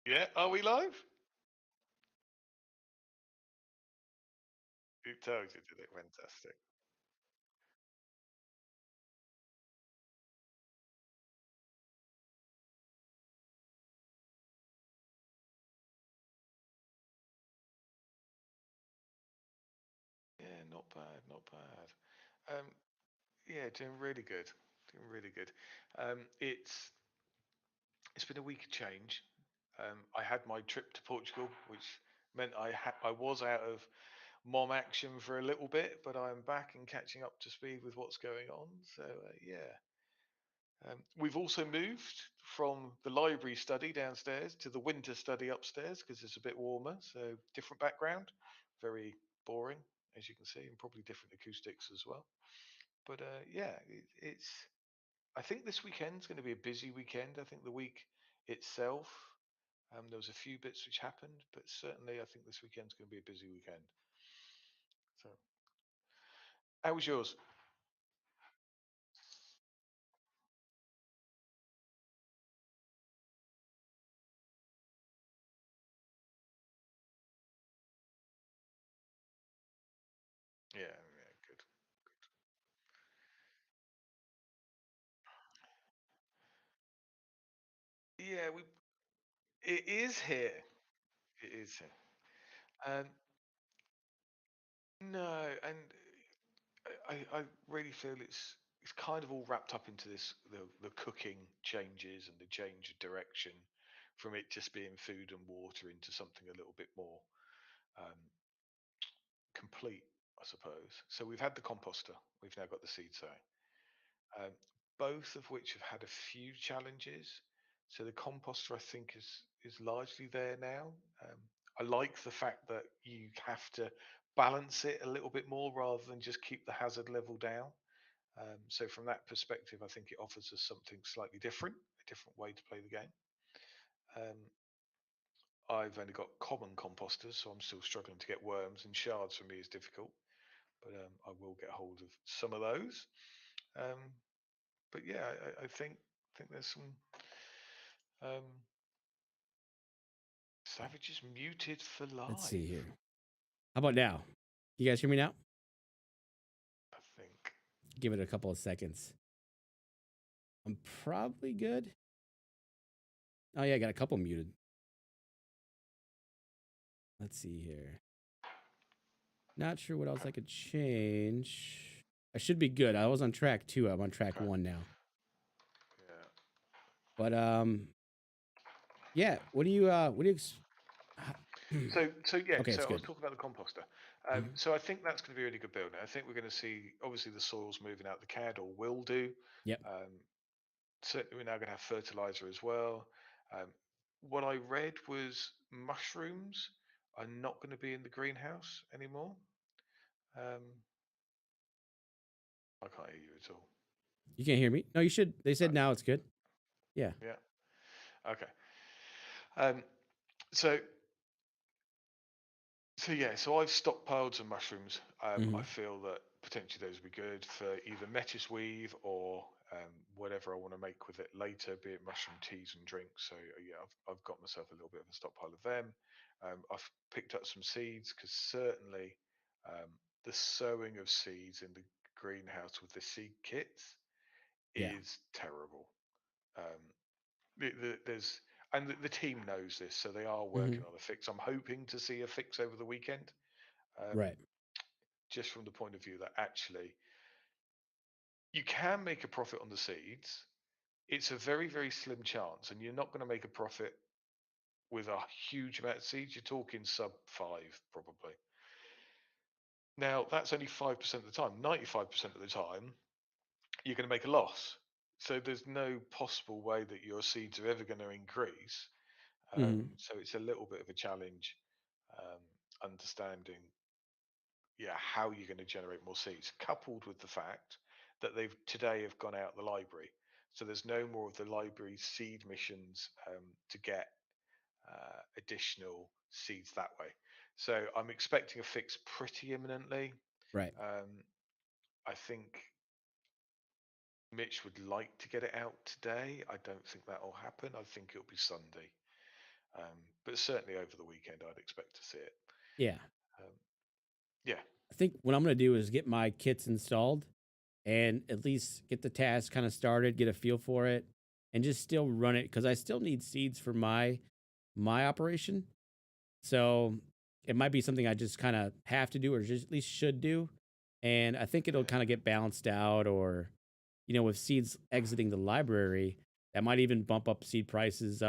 Yeah, are we live? It tells you, did it? Fantastic. Yeah, not bad, not bad. Yeah, doing really good, doing really good. It's been a week of change. I had my trip to Portugal, which meant I was out of mom action for a little bit, but I'm back and catching up to speed with what's going on. So yeah, we've also moved from the library study downstairs to the winter study upstairs because it's a bit warmer. So different background, very boring as you can see, and probably different acoustics as well. But yeah, it's. I think this weekend's going to be a busy weekend. I think the week itself, there was a few bits which happened, but certainly I think this weekend's going to be a busy weekend. So, how was yours? Yeah, yeah, good. Yeah, we. It is here. It is here. Um, no, and I really feel it's kind of all wrapped up into this the cooking changes and the change of direction from it just being food and water into something a little bit more um, complete, I suppose. So we've had the composter, we've now got the seed sowing, um, both of which have had a few challenges. So the composter, I think, is largely there now. Um, I like the fact that you have to balance it a little bit more rather than just keep the hazard level down. So from that perspective, I think it offers us something slightly different, a different way to play the game. Um, I've only got common composters, so I'm still struggling to get worms, and shards for me is difficult. But I will get hold of some of those. Um, but yeah, I think there's some um, savages muted for Let's see live. here. How about now? You guys hear me now? I think. Give it a couple of seconds. I'm probably good. Oh yeah, I got a couple muted. Let's see here. Not sure what else I could change. I should be good. I was on track 2. I'm on track Okay. 1 now. Yeah. But yeah. What do you So yeah. okay, So it's I was good. talking about the composter. Mhm. So I think that's going to be a really good build. I think we're going to see obviously the soil's moving out the CAD or will do. Yep. Um, Certainly, we're now going to have fertilizer as well. Um, what I read was mushrooms are not going to be in the greenhouse anymore. Um, I can't hear you at all. You can't hear me? No, you should. They Uh, said now it's good. Yeah. yeah. Okay. Um, so so I've stockpiled some mushrooms. I Mhm. feel that potentially those would be good for either lettuce weave or whatever I want to make with it later, be it mushroom teas and drinks. So yeah, I've got myself a little bit of a stockpile of them. I've picked up some seeds because certainly um, the sowing of seeds in the greenhouse with the seed kits Yeah. is terrible. Um, there's and the team knows this, so they are working Mhm. on a fix. I'm hoping to see a fix over the weekend, um, Right. just from the point of view that actually you can make a profit on the seeds. It's a very very slim chance, and you're not going to make a profit with a huge amount of seeds. You're talking sub five probably. Now that's only 5% of the time. 95% of the time, you're going to make a loss. So there's no possible way that your seeds are ever going to increase. Mhm. So it's a little bit of a challenge understanding, yeah, how you're going to generate more seeds, coupled with the fact that they've today have gone out the library. So there's no more of the library seed missions to get additional seeds that way. So I'm expecting a fix pretty imminently. Right. Um, I think Mitch would like to get it out today. I don't think that will happen. I think it'll be Sunday. But certainly over the weekend, I'd expect to see it. Yeah. Um, yeah, I think what I'm gonna do is get my kits installed and at least get the task kind of started, get a feel for it, and just still run it because I still need seeds for my operation. So it might be something I just kind of have to do or just at least should do. And I think it'll yeah. kind of get balanced out or, with seeds exiting the library, that might even bump up seed prices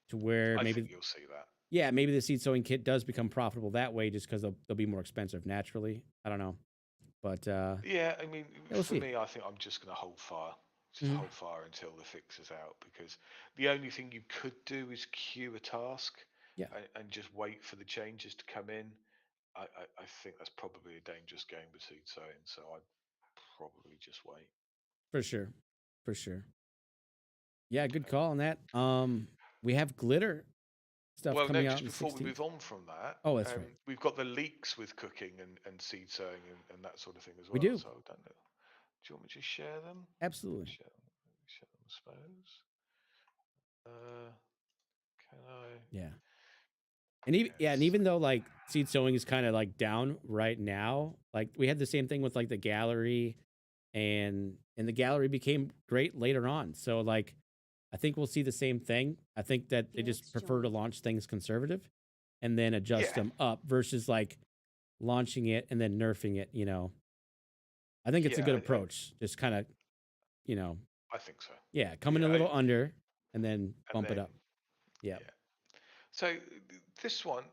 to where I think maybe, you'll see that. yeah, maybe the seed sowing kit does become profitable that way just because they'll be more expensive naturally. I don't know. But Yeah, I mean, yeah, we'll for see. me, I think I'm just going to hold fire. Just Hmm. hold fire until the fix is out, because the only thing you could do is queue a task Yeah, and just wait for the changes to come in. I think that's probably a dangerous game with seed sowing, so I'd probably just wait. for sure. For sure. Yeah, good Um, call on that. We have glitter stuff well, no, coming out just on the before we 16th. move on from that, Oh, that's right. we've got the leaks with cooking and seed sowing and that sort of thing as We well. do. So I don't know. Do you want me to share them? Absolutely. Share them, I suppose. Uh, can I? Yeah. And even yeah, and Yes. even though like seed sowing is kind of like down right now, like we had the same thing with like the gallery and the gallery became great later on. So like I think we'll see the same thing. I think that they just prefer to launch things conservative and then adjust Yeah. them up versus like launching it and then nerfing it. I think it's a Yeah. good approach. Just kind of, you know, I think so. yeah, come in Yeah. a little under and then And bump it then up. Yeah. yeah. So this one,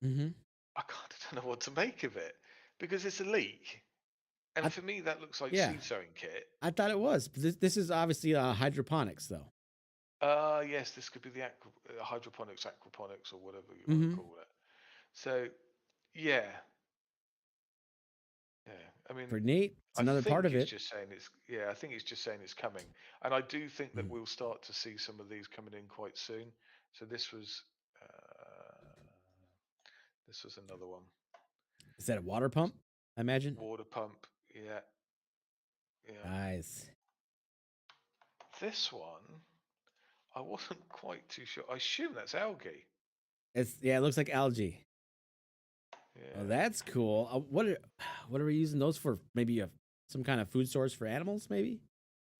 Hmm. I kind of don't know what to make of it because it's a leak, and I for me that looks like yeah, seed sowing kit. I thought it was. But this is obviously hydroponics though. Yes, this could be the hydroponics, aquaponics, or whatever you want to Hmm. call it. So yeah, yeah. I mean, For Nate, it's I another part think of it's it. just saying it's yeah. I think it's just saying it's coming, and I do think that Mm. we'll start to see some of these coming in quite soon. So this was another one. Is that a water pump? I imagine. Water pump. Yeah, yeah. Nice. This one, I wasn't quite too sure. I assume that's algae. It's yeah, it looks like algae. Oh, Yeah. that's cool. What are we using those for? Maybe some kind of food source for animals? Maybe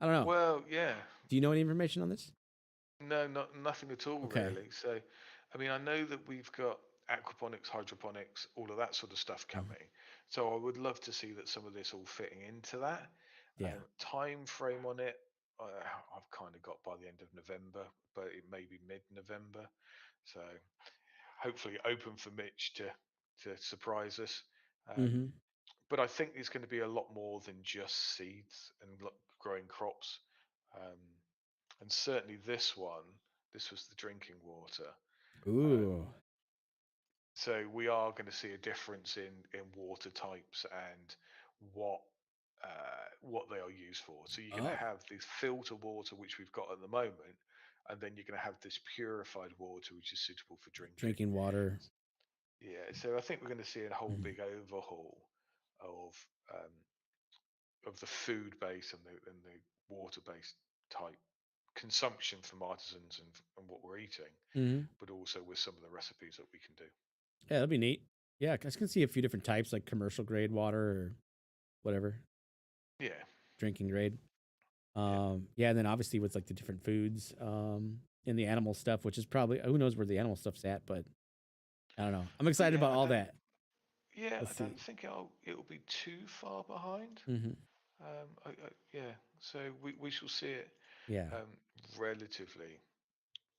I don't know. Well, yeah. Do you know any information on this? No, nothing at all Okay. really. So, I mean, I know that we've got aquaponics, hydroponics, all of that sort of stuff Mhm. coming. So I would love to see that some of this all fitting into that. Yeah. Time frame on it, I've kind of got by the end of November, but it may be mid-November. So hopefully open for Mitch to surprise us. Um, Mm-hmm. but I think there's going to be a lot more than just seeds and growing crops. Um, and certainly this one, this was the drinking water. Um, Ooh. so we are going to see a difference in water types and what what they are used for. So you're going to Oh, have this filter water which we've got at the moment, and then you're going to have this purified water which is suitable for drinking. drinking water. Yeah, so I think we're going to see a whole Mhm. big overhaul of um, of the food base and the water based type consumption from artisans and what we're eating, Mhm. but also with some of the recipes that we can do. Yeah, that'd be neat. Yeah, I can see a few different types, like commercial grade water or whatever, Yeah, drinking grade. yeah, Yeah, and then obviously with like the different foods, and the animal stuff, which is probably who knows where the animal stuff's at, but I don't know. I'm but excited yeah, about all that. I Let's see. don't think it'll be too far behind. Hmm. Yeah, so we shall see it Yeah, um, relatively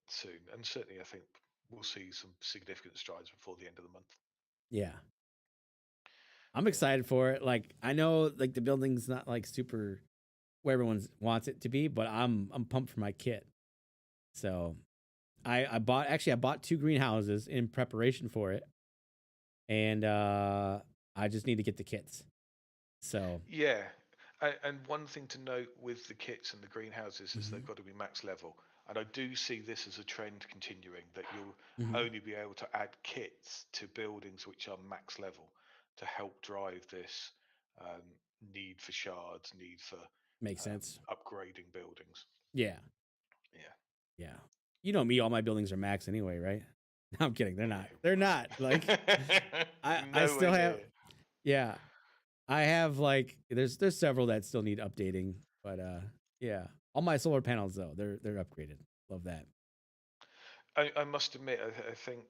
soon, and certainly I think we'll see some significant strides before the end of the month. yeah. I'm Yeah, excited for it. Like I know, like the building's not like super where everyone wants it to be, but I'm pumped for my kit. So I bought two greenhouses in preparation for it, and I just need to get the kits. So. yeah. And one thing to note with the kits and the greenhouses is they've Hmm. got to be max level. And I do see this as a trend continuing that you'll Hmm. only be able to add kits to buildings which are max level to help drive this um, need for shards, need for Makes sense. upgrading buildings. Yeah. Yeah. Yeah. you know me, all my buildings are max anyway, right? No, I'm kidding. They're not. They're not. Like I Nowhere still have, near. yeah. I have like there's several that still need updating, but yeah. All my solar panels though, they're upgraded. Love that. I must admit, I think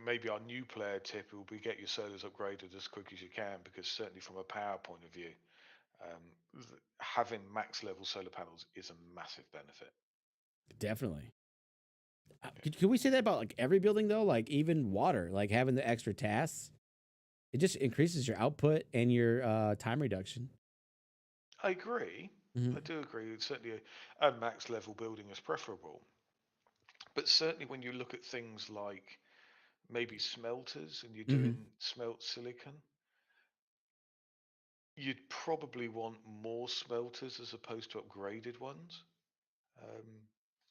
maybe our new player tip will be get your solars upgraded as quick as you can, because certainly from a power point of view, having max level solar panels is a massive benefit. Definitely. Yeah. Could we say that about like every building though? Like even water, like having the extra tasks, it just increases your output and your time reduction. I agree. Hmm. I do agree. Certainly, a max level building is preferable. But certainly, when you look at things like maybe smelters and you're Hmm. doing smelt silicon, you'd probably want more smelters as opposed to upgraded ones, um,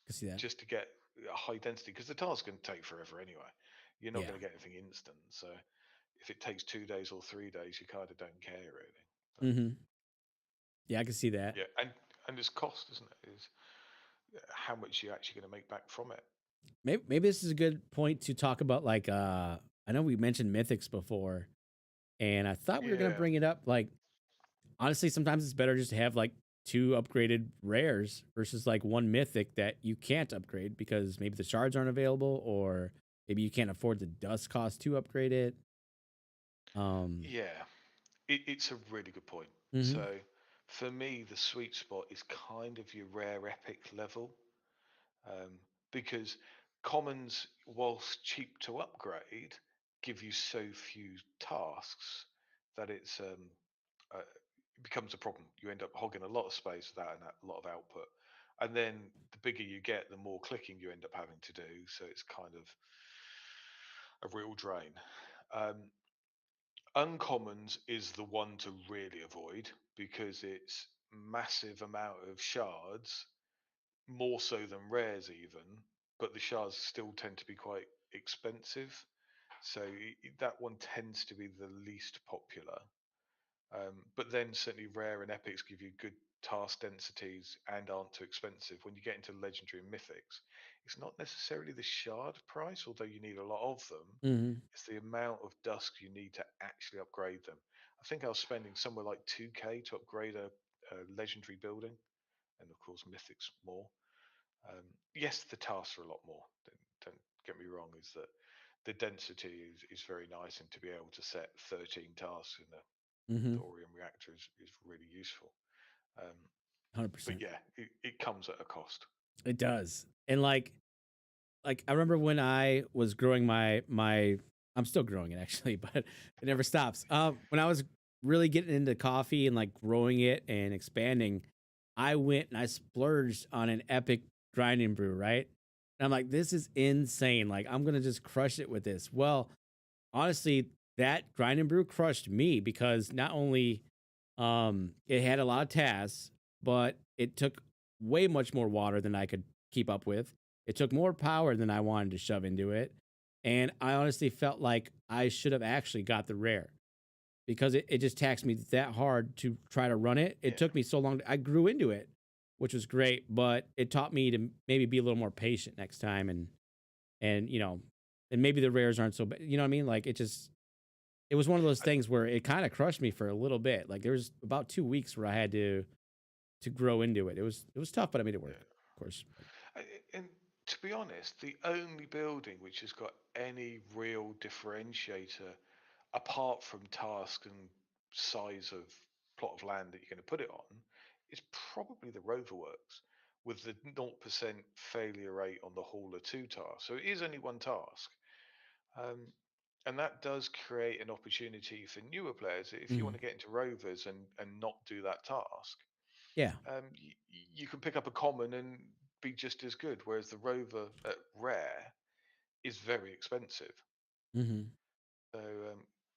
Can see that. just to get a high density. Because the task's going to take forever anyway. You're not Yeah. going to get anything instant. So if it takes 2 days or 3 days, you kind of don't care really. But Hmm. Yeah, I can see that. yeah, and there's cost, isn't it? Is how much you're actually going to make back from it. Maybe this is a good point to talk about like I know we mentioned mythics before, and I thought we were gonna Yeah, bring it up. Like honestly, sometimes it's better just to have like two upgraded rares versus like one mythic that you can't upgrade because maybe the shards aren't available or maybe you can't afford the dust cost to upgrade it. Um yeah. It's a really good point. mhm, So for me, the sweet spot is kind of your rare epic level, um, because commons, whilst cheap to upgrade, give you so few tasks that it becomes a problem. You end up hogging a lot of space without a lot of output. And then the bigger you get, the more clicking you end up having to do. So it's kind of a real drain. Um, Uncommons is the one to really avoid because it's massive amount of shards, more so than rares even, but the shards still tend to be quite expensive. So that one tends to be the least popular. But then certainly rare and epics give you good task densities and aren't too expensive. When you get into legendary and mythics, it's not necessarily the shard price, although you need a lot of them. mhm, It's the amount of dusk you need to actually upgrade them. I think I was spending somewhere like 2K to upgrade a legendary building, and of course mythics more. Yes, the tasks are a lot more. Don't get me wrong. Is that the density is very nice, and to be able to set 13 tasks in a mhm, thorium reactor is really useful. Um, but 100%. yeah, it comes at a cost. It does. And like I remember when I was growing my I'm still growing it actually, but it never stops. When I was really getting into coffee and like growing it and expanding, I went and I splurged on an epic grinding brew, right? And I'm like, this is insane. Like I'm gonna just crush it with this. Well, honestly, that grind and brew crushed me because not only it had a lot of tasks, but it took way much more water than I could keep up with. It took more power than I wanted to shove into it. And I honestly felt like I should have actually got the rare because it just taxed me that hard to try to run it. It Yeah, took me so long. I grew into it, which was great, but it taught me to maybe be a little more patient next time and and maybe the rares aren't so bad. You know what I mean? Like it was one of those I, things where it kind of crushed me for a little bit. Like there was about 2 weeks where I had to grow into it. It was tough, but I made it work, yeah. of course. And to be honest, the only building which has got any real differentiator apart from task and size of plot of land that you're going to put it on is probably the rover works with the 0% failure rate on the hauler 2 task. So it is only one task. Um, and that does create an opportunity for newer players. If you want Mhm. to get into rovers and not do that task, Yeah. you can pick up a common and be just as good. Whereas the rover at rare is very expensive. Hmm. So,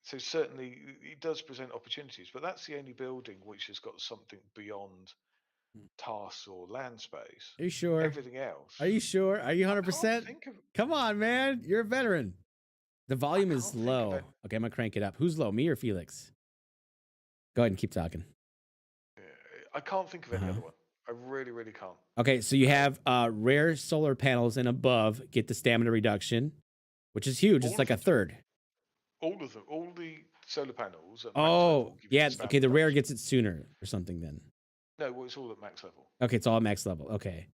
so certainly it does present opportunities, but that's the only building which has got something beyond tasks or land space. Are you sure? Everything else, Are you sure? Are you I can't 100%? think of. Come on, man. You're a veteran. The I volume is can't think of low. any. Okay, I'm gonna crank it up. Who's low? Me or Felix? Go ahead and keep talking. I can't think of Uh any huh. other one. I really, really can't. Okay, so you Um, have rare solar panels and above get the stamina reduction, which is huge. It's all of like a them do. third. All of them. All the solar panels at max Oh, level give you the yeah. Okay, stamina the rare reduction. gets it sooner or something then. No, well, it's all at max level. Okay, it's all at max level. Okay.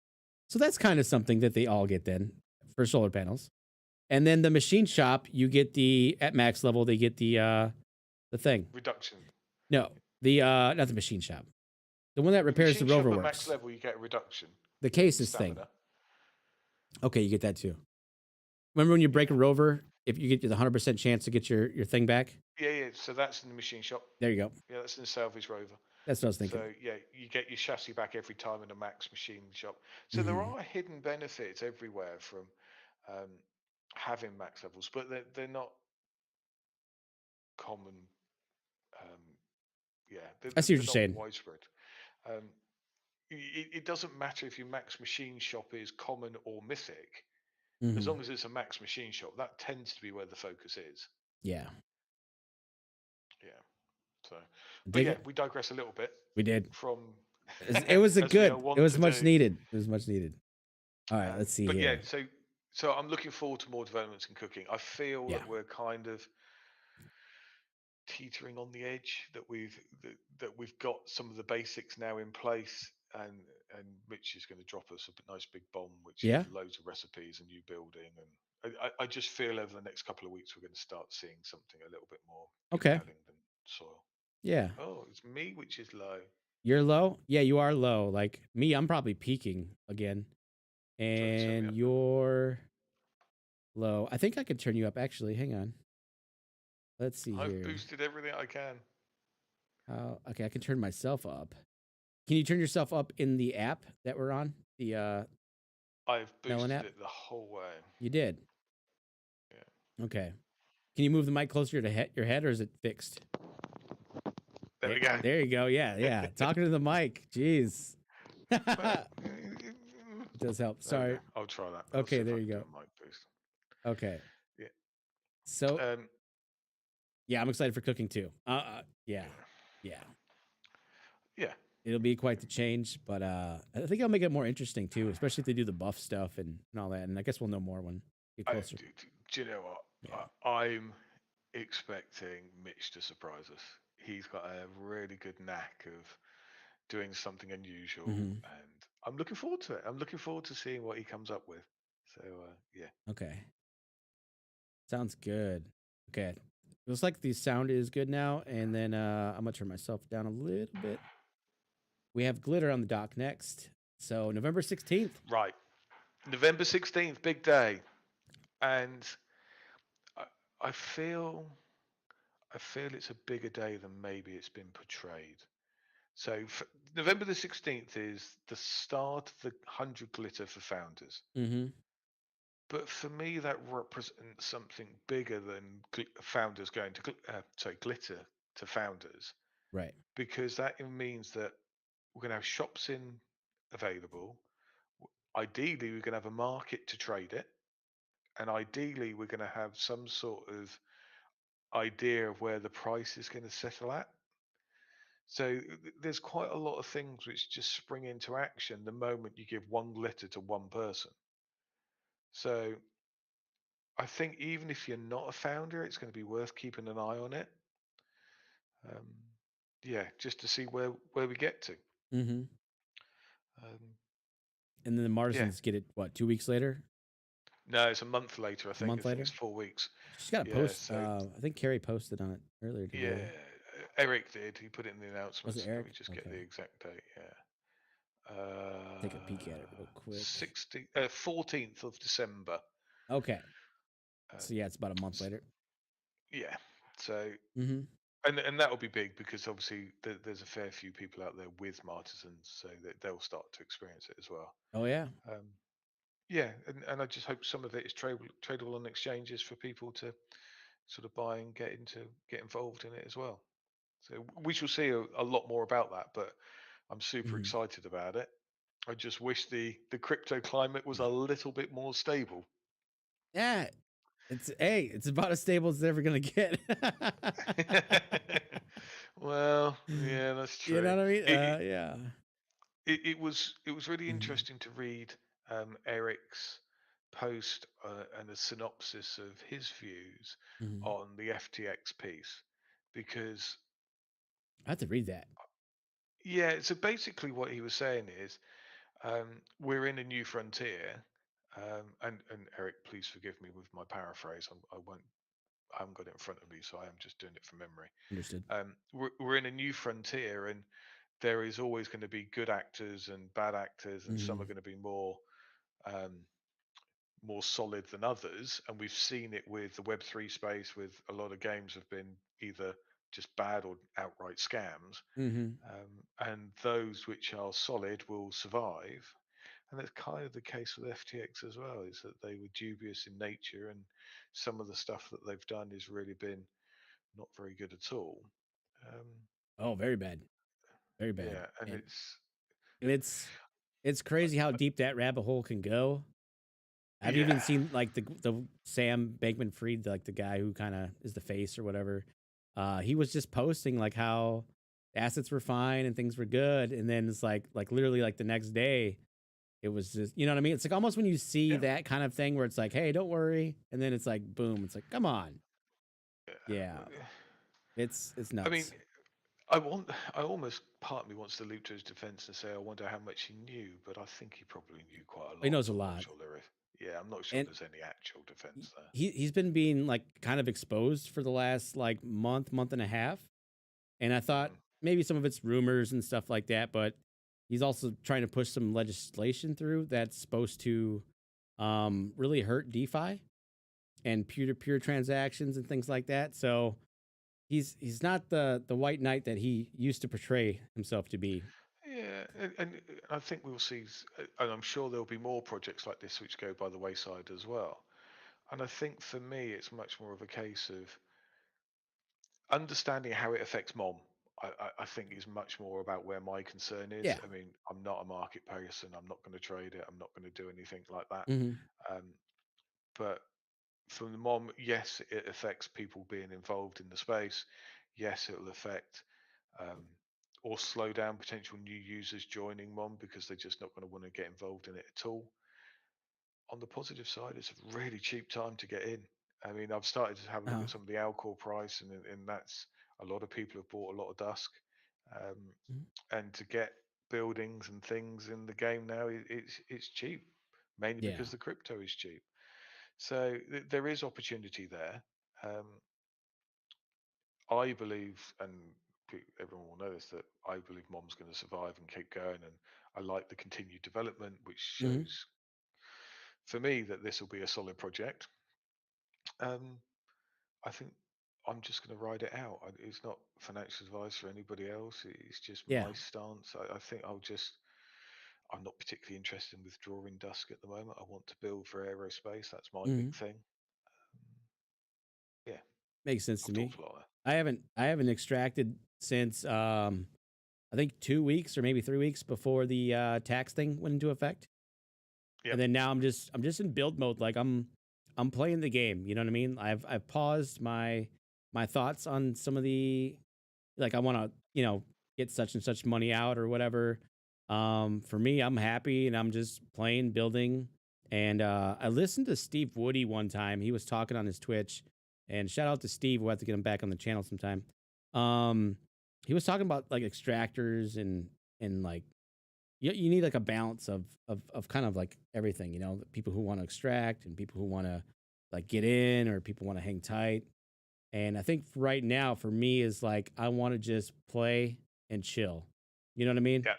So that's kind of something that they all get then for solar panels. And then the machine shop, you get the at max level, they get the thing. Reduction. No, the not the machine shop. The one that The repairs the machine rover shop at max works. level, you get a reduction The in cases thing. stamina. Okay, you get that too. Remember when you break a Yeah. rover, if you get the 100% chance to get your thing back? Yeah, yeah. So that's in the machine shop. There you go. Yeah, that's in the salvage rover. That's what I was thinking. So yeah, you get your chassis back every time in a max machine shop. So there Hmm. are hidden benefits everywhere from um, having max levels, but they're not common. Um, yeah, I see what they're you're not saying. widespread. Um, it doesn't matter if your max machine shop is common or mythic, as Hmm. long as it's a max machine shop. That tends to be where the focus is. Yeah, Yeah. So, but dig yeah, it. we digress a little bit We did. from It was a as we are good. It wont was to much do. needed. It was much needed. All right, let's see But yeah, here. so I'm looking forward to more developments in cooking. I feel Yeah. that we're kind of teetering on the edge, that we've got some of the basics now in place, and Mitch is going to drop us a nice big bomb, which is Yeah. loads of recipes and new building, and I just feel over the next couple of weeks we're going to start seeing something a little bit more Okay. compelling than soil. Yeah. Oh, it's me which is low. You're low. Yeah, you are low. Like me, I'm probably peaking again, Try to set me and up now. you're low. I think I could turn you up. Actually, hang on. Let's see I've here. boosted everything I can. Okay, I can turn myself up. Can you turn yourself up in the app that we're on? The I've Melon boosted app? it the whole way. You did. Yeah. Okay. Can you move the mic closer to your head, or is it fixed? There we go. There you go. Yeah, yeah. Talking to the mic. Jeez. Well, It does help. there we go. Sorry. I'll try that. I'll Okay, see if there I you can do go. a mic boost. Okay. Yeah. So Um. yeah, I'm excited for cooking too. Yeah, Yeah. yeah. Yeah. It'll be quite the change, but I think I'll make it more interesting too, especially if they do the buff stuff and all that. And I guess we'll know more when we get closer. Do you know what? Yeah. I'm expecting Mitch to surprise us. He's got a really good knack of doing something unusual, Hmm. and I'm looking forward to it. I'm looking forward to seeing what he comes up with. So yeah. Okay. Sounds good. Okay. Looks like the sound is good now, and then I'm gonna turn myself down a little bit. We have glitter on the dock next. So November 16th. Right. November 16th, big day, and I, I feel I feel it's a bigger day than maybe it's been portrayed. So November the 16th is the start of the 100 glitter for founders. Mm-hmm. But for me, that represents something bigger than founders going to glitter to founders, Right. because that means that we're going to have shops in available. Ideally, we're going to have a market to trade it, and ideally, we're going to have some sort of idea of where the price is going to settle at. So there's quite a lot of things which just spring into action the moment you give one glitter to one person. So I think even if you're not a founder, it's going to be worth keeping an eye on it. Um, yeah, just to see where we get to. Mm-hmm. Um, And then the yeah, Marsdens get it what, 2 weeks later? no, it's a month later. I A think. I month think it's later? 4 weeks. She's got a Yeah. post. So I think Carrie posted on it earlier yeah, today. Eric did. He put it in the Was it announcements. Let me Eric? just get Okay. the exact date. Yeah. Take a peek at it real quick. 14th of December. Okay. Um, So yeah, it's about a month later. yeah. So Mm-hmm. and that'll be big because obviously there's a fair few people out there with Martisans, so that they'll start to experience it as well. Oh yeah. Um, yeah, and I just hope some of it is tradable on exchanges for people to sort of buy and get involved in it as well. So we shall see a lot more about that, but I'm super Mm-hmm. excited about it. I just wish the crypto climate was a little bit more stable. Yeah. It's about as stable as it's ever gonna get. Well, yeah, that's You true. know what I mean? It, Yeah. it was really Mhm, interesting to read Eric's post and a synopsis of his views mhm. on the FTX piece, because I have to read that. yeah, so basically what he was saying is we're in a new frontier, and Eric, please forgive me with my paraphrase. I haven't got it in front of me, so I am just doing it from memory. Understood. We're in a new frontier, and there is always going to be good actors and bad actors, and some are Mhm, going to be um, more solid than others. And we've seen it with the Web3 space, with a lot of games have been either just bad or outright scams. mhm. And those which are solid will survive. And that's kind of the case with FTX as well, is that they were dubious in nature, and some of the stuff that they've done has really been not very good at all. Um, Oh, very bad, very bad, yeah, and and it's and it's crazy how deep that rabbit hole can go. I've even yeah, seen like the Sam Bankman-Fried, like the guy who kind of is the face or whatever. He was just posting like how assets were fine and things were good, and then it's like literally like the next day it was just, you know what I mean? It's like almost when you see yeah, that kind of thing where it's like, hey, don't worry, and then it's like boom, it's like come on, yeah, yeah. it's I mean, nuts. I almost part of me wants to leap to his defense and say, I wonder how much he knew, but I think he probably knew quite a He lot. knows a I'm not lot, sure there is. Yeah, I'm not sure and there's any actual defense there. he's been being like kind of exposed for the last like month and a half. And I thought Mm. maybe some of it's rumors and stuff like that, but he's also trying to push some legislation through that's supposed to really hurt DeFi and peer-to-peer transactions and things like that. So he's not the white knight that he used to portray himself to be. Yeah, and I think we'll see, and I'm sure there'll be more projects like this which go by the wayside as well. And I think for me, it's much more of a case of understanding how it affects mom. I think is much more about where my concern is. Yeah. I mean, I'm not a market person. I'm not going to trade it. I'm not going to do anything like that. Hmm. Um, but from the mom, yes, it affects people being involved in the space. Yes, it will affect um, or slow down potential new users joining mom because they're just not going to want to get involved in it at all. On the positive side, it's a really cheap time to get in. I mean, I've started to have a look Uh, at some of the Alcor price, and that's a lot of people have bought a lot of Dusk, um, mhm. and to get buildings and things in the game now, it's cheap, mainly Yeah. because the crypto is cheap. So there is opportunity there. Um, I believe, and everyone will know this, that I believe Mom's going to survive and keep going, and I like the continued development, which Hmm. shows for me that this will be a solid project. Um, I think I'm just going to ride it out. It's not financial advice for anybody else. It's just Yeah. my stance. I think I'm not particularly interested in withdrawing Dusk at the moment. I want to build for aerospace. That's my big Hmm. thing. Yeah, Makes sense to I've talked me. a lot there. I haven't extracted since I think 2 weeks or maybe 3 weeks before the tax thing went into effect. And Yep. then now I'm just in build mode. Like I'm playing the game. You know what I mean? I've paused my thoughts on some of the, like I want to get such and such money out or whatever. For me, I'm happy and I'm just playing, building. And I listened to Steve Woody one time. He was talking on his Twitch, and shout out to Steve. We'll have to get him back on the channel sometime. Um, he was talking about like extractors and like you need like a balance of kind of like everything, people who want to extract and people who want to like get in or people want to hang tight. And I think right now for me is like I want to just play and chill. You know what I mean? Yeah.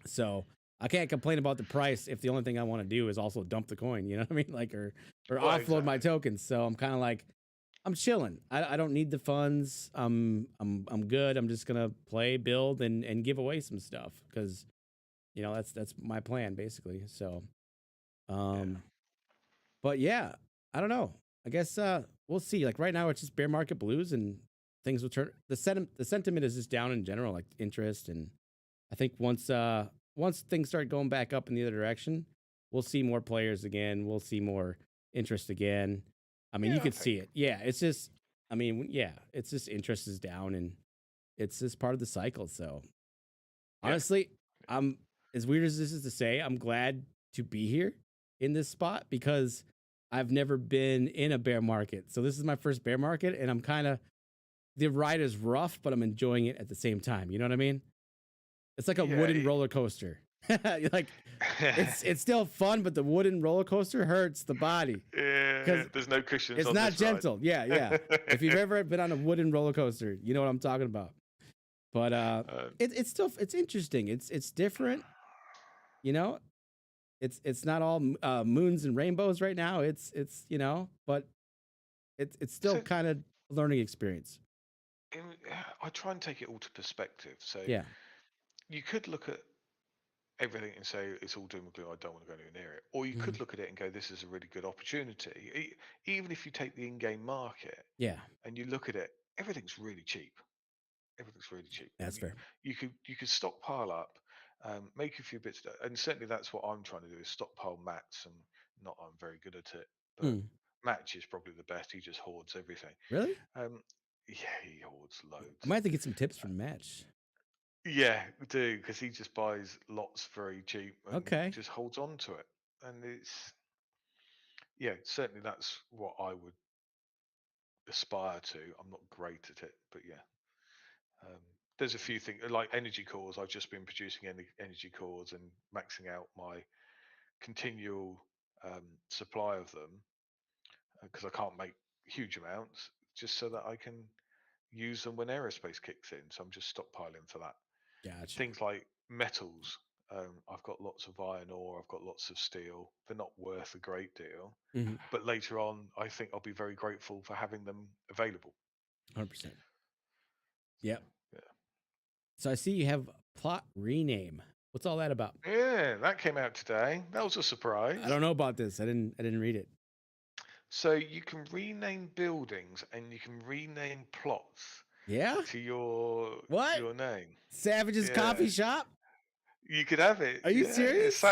So I can't complain about the price if the only thing I want to do is also dump the coin. You know what I mean? Like or Well, offload my exactly. tokens. So I'm kind of like I'm chilling. I don't need the funds. I'm good. I'm just gonna play, build, and give away some stuff because that's my plan basically. So Yeah. um but yeah, I don't know. I guess we'll see. Like right now it's just bear market blues and things will turn the sentiment is just down in general, like interest. And I think once things start going back up in the other direction, we'll see more players again. We'll see more interest again. I mean, you Yeah, I could see think. it. Yeah, it's just I mean, yeah, it's just interest is down and it's just part of the cycle. So Yeah. honestly, Yeah. I'm as weird as this is to say, I'm glad to be here in this spot because I've never been in a bear market. So this is my first bear market, and I'm kind of the ride is rough, but I'm enjoying it at the same time. You know what I mean? It's like a Yeah, wooden roller coaster. Like it's still fun, but the wooden roller coaster hurts the body yeah, because there's no cushions it's on not this ride. gentle. Yeah, yeah. If you've ever been on a wooden roller coaster, you know what I'm talking about. But Um, it's still it's interesting. It's different. You know, it's not all moons and rainbows right now. It's but it's still so kind of a learning experience. in, I try and take it all to perspective. So Yeah. you could look at everything and say it's all doom and gloom. I don't want to go anywhere near it. Or you Mhm. could look at it and go, this is a really good opportunity. Even if you take the in-game market Yeah, and you look at it, everything's really cheap. Everything's really cheap, and that's fair. you could stockpile up, make a few bits, and certainly that's what I'm trying to do is stockpile mats. And not I'm very good at it, but Mm. Match is probably the best. He just hoards everything. Really? Um, yeah, he hoards I loads. might have to get some tips from Match. Yeah, we do because he just buys lots very cheap and Okay. just holds on to it. And it's yeah, certainly that's what I would aspire to. I'm not great at it, but yeah. Um, there's a few things like energy cores. I've just been producing energy cores and maxing out my continual supply of them because I can't make huge amounts, just so that I can use them when aerospace kicks in. So I'm just stockpiling for that. Gotcha. Things like metals. I've got lots of iron ore. I've got lots of steel. They're not worth a great deal, Mhm. but later on, I think I'll be very grateful for having them available. 100%. So, Yep. yeah. So I see you have plot rename. What's all that about? Yeah, that came out today. That was a I surprise. don't know about this. I didn't read it. So you can rename buildings and you can rename plots Yeah? to What? your name. Savage's Yeah, coffee shop? you could have it. Are you Yeah, serious?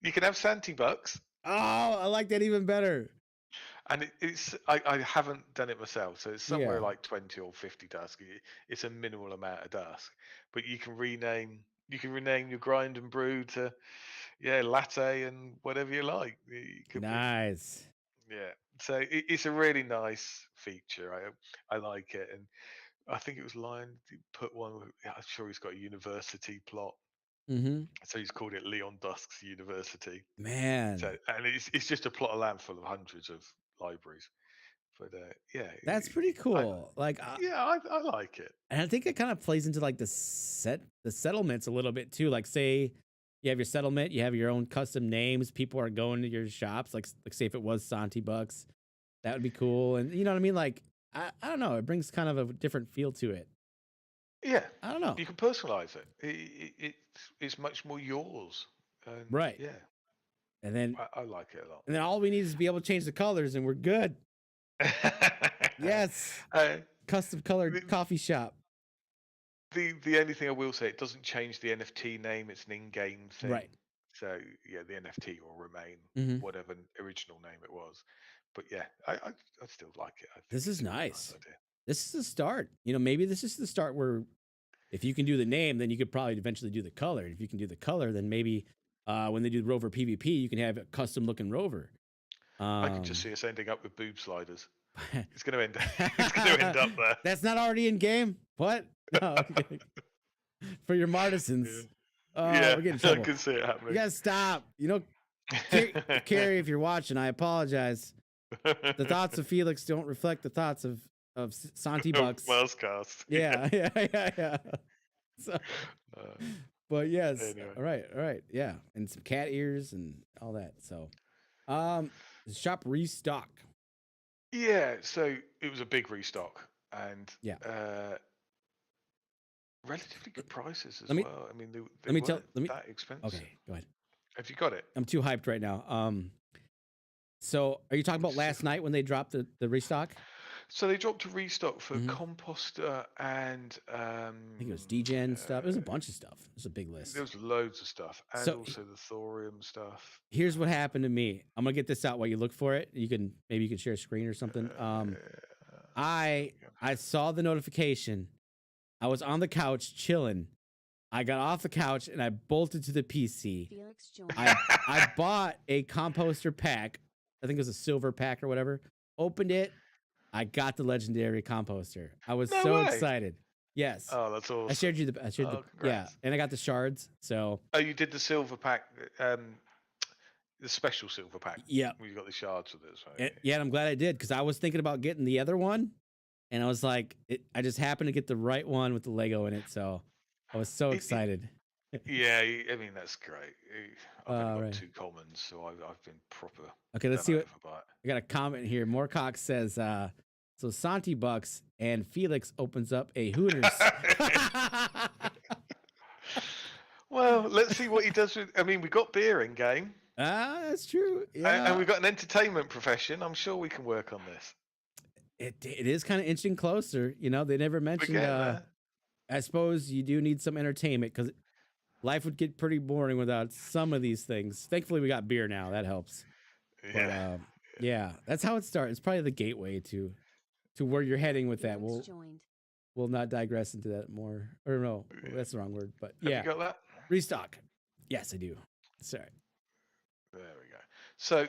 you can have Santi bucks, Oh, I like that even better. and I haven't done it myself, so it's somewhere Yeah. like 20 or 50 dusk. It's a minimal amount of dusk, but you can rename your grind and brew to yeah latte and whatever you like. You could put Nice. yeah. So it's a really nice feature. I like it, and I think it was Lion who put one. I'm sure he's got a university plot, Mm-hmm. so he's called it Leon Dusk's University. So Man, and it's just a plot of land full of hundreds of libraries. But yeah, that's pretty I cool. Like, yeah I like it. and I think it kind of plays into like the settlements a little bit too. Like, say you have your settlement, you have your own custom names. People are going to your shops. Like say if it was Santi Bucks, that would be cool. And you know what I mean? Like, I don't know. It brings kind of a different feel to it. Yeah, I don't know. you can personalize it. It's much more yours, and Right. yeah, And then I like it a lot. and then all we need is to be able to change the colors, and we're good. Yes. uh, Custom colored the, coffee shop. the only thing I will say, it doesn't change the NFT name. It's an in-game thing. Right. So yeah, the NFT will remain Hmm. whatever original name it was. But yeah, I still like it. I think This it's is a really nice nice. idea. This is the start. You know, maybe this is the start where if you can do the name, then you could probably eventually do the color. If you can do the color, then maybe when they do Rover PvP, you can have a custom looking Rover. I can just Um, see us ending up with boob sliders. It's gonna end. It's gonna end up there. that's not already in game. What? No, I'm kidding. For your Yeah, martisans. Oh, yeah, we're getting in I trouble. can see it You happening. gotta stop. You know, Carrie, if you're watching, I apologize. The thoughts of Felix don't reflect the thoughts of Santi Bucks. MarsCast. Yeah. Yeah, yeah. So, Uh, but yes, anyway. all right, yeah, and some cat ears and all that. So, um, shop restock. Yeah, so it was a big restock and Yeah, uh, relatively good prices as let me well. I mean, they let me tell weren't let me. that expensive. Okay, go ahead. Have you got it? I'm too hyped right now. So are you talking Let me about just see last if I night when they dropped the restock? So they dropped a restock for Hmm. composter and I think it was degen stuff. It was a bunch of stuff. It was a big there list. was loads of stuff and So also the thorium stuff. here's what happened to me. I'm gonna get this out while you look for it. Maybe you can share a screen or something. There we go. I saw the notification. I was on the couch chilling, I got off the couch and I bolted to the PC. Felix joined. I I bought a composter pack. I think it was a silver pack or whatever. Opened it. I got the legendary composter. I was No so way. excited. Yes. Oh, that's I awesome. shared you the I shared the Oh, yeah, congrats. and I got the shards. So, Oh, you did the silver pack, the special silver pack. yeah. Where you got the shards with it. So Yeah, I'm glad I did cuz I was thinking about getting the other one and I was like I just happened to get the right one with the Lego in it, so I was so it, excited. yeah, I mean that's great. I've only All got right. two commons, so I've been proper Okay, let's done see what over by I got a comment here. Morecock says, so Santi bucks and Felix opens up a Hooters. it. Well, let's see what he does with. I mean, we got beer in game, That's true. and Yeah. we've got an entertainment profession. I'm sure we can work on this. It is kind of inching closer. You know, they never We're mentioned getting there. I suppose you do need some entertainment because life would get pretty boring without some of these things. Thankfully we got beer now. That helps. But Yeah. yeah, that's how it starts. It's probably the gateway to where you're heading with that. Felix joined. We'll not digress into that more. Or no, Yeah. that's the wrong word. But Have you yeah, got that? restock. Yes, I do. Sorry. There we go. So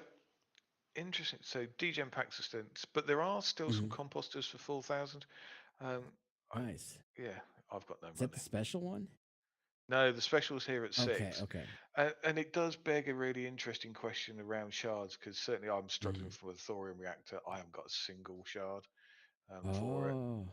interesting. So degen packs are still, but there are still some Mhm. composters for 4,000. Um, I, Nice. yeah, I've got no Is that the money. special one? No, the special's here at Okay. 6. Okay. And it does beg a really interesting question around shards because certainly I'm struggling Mhm. for a thorium reactor. I haven't got a single shard for it. Oh,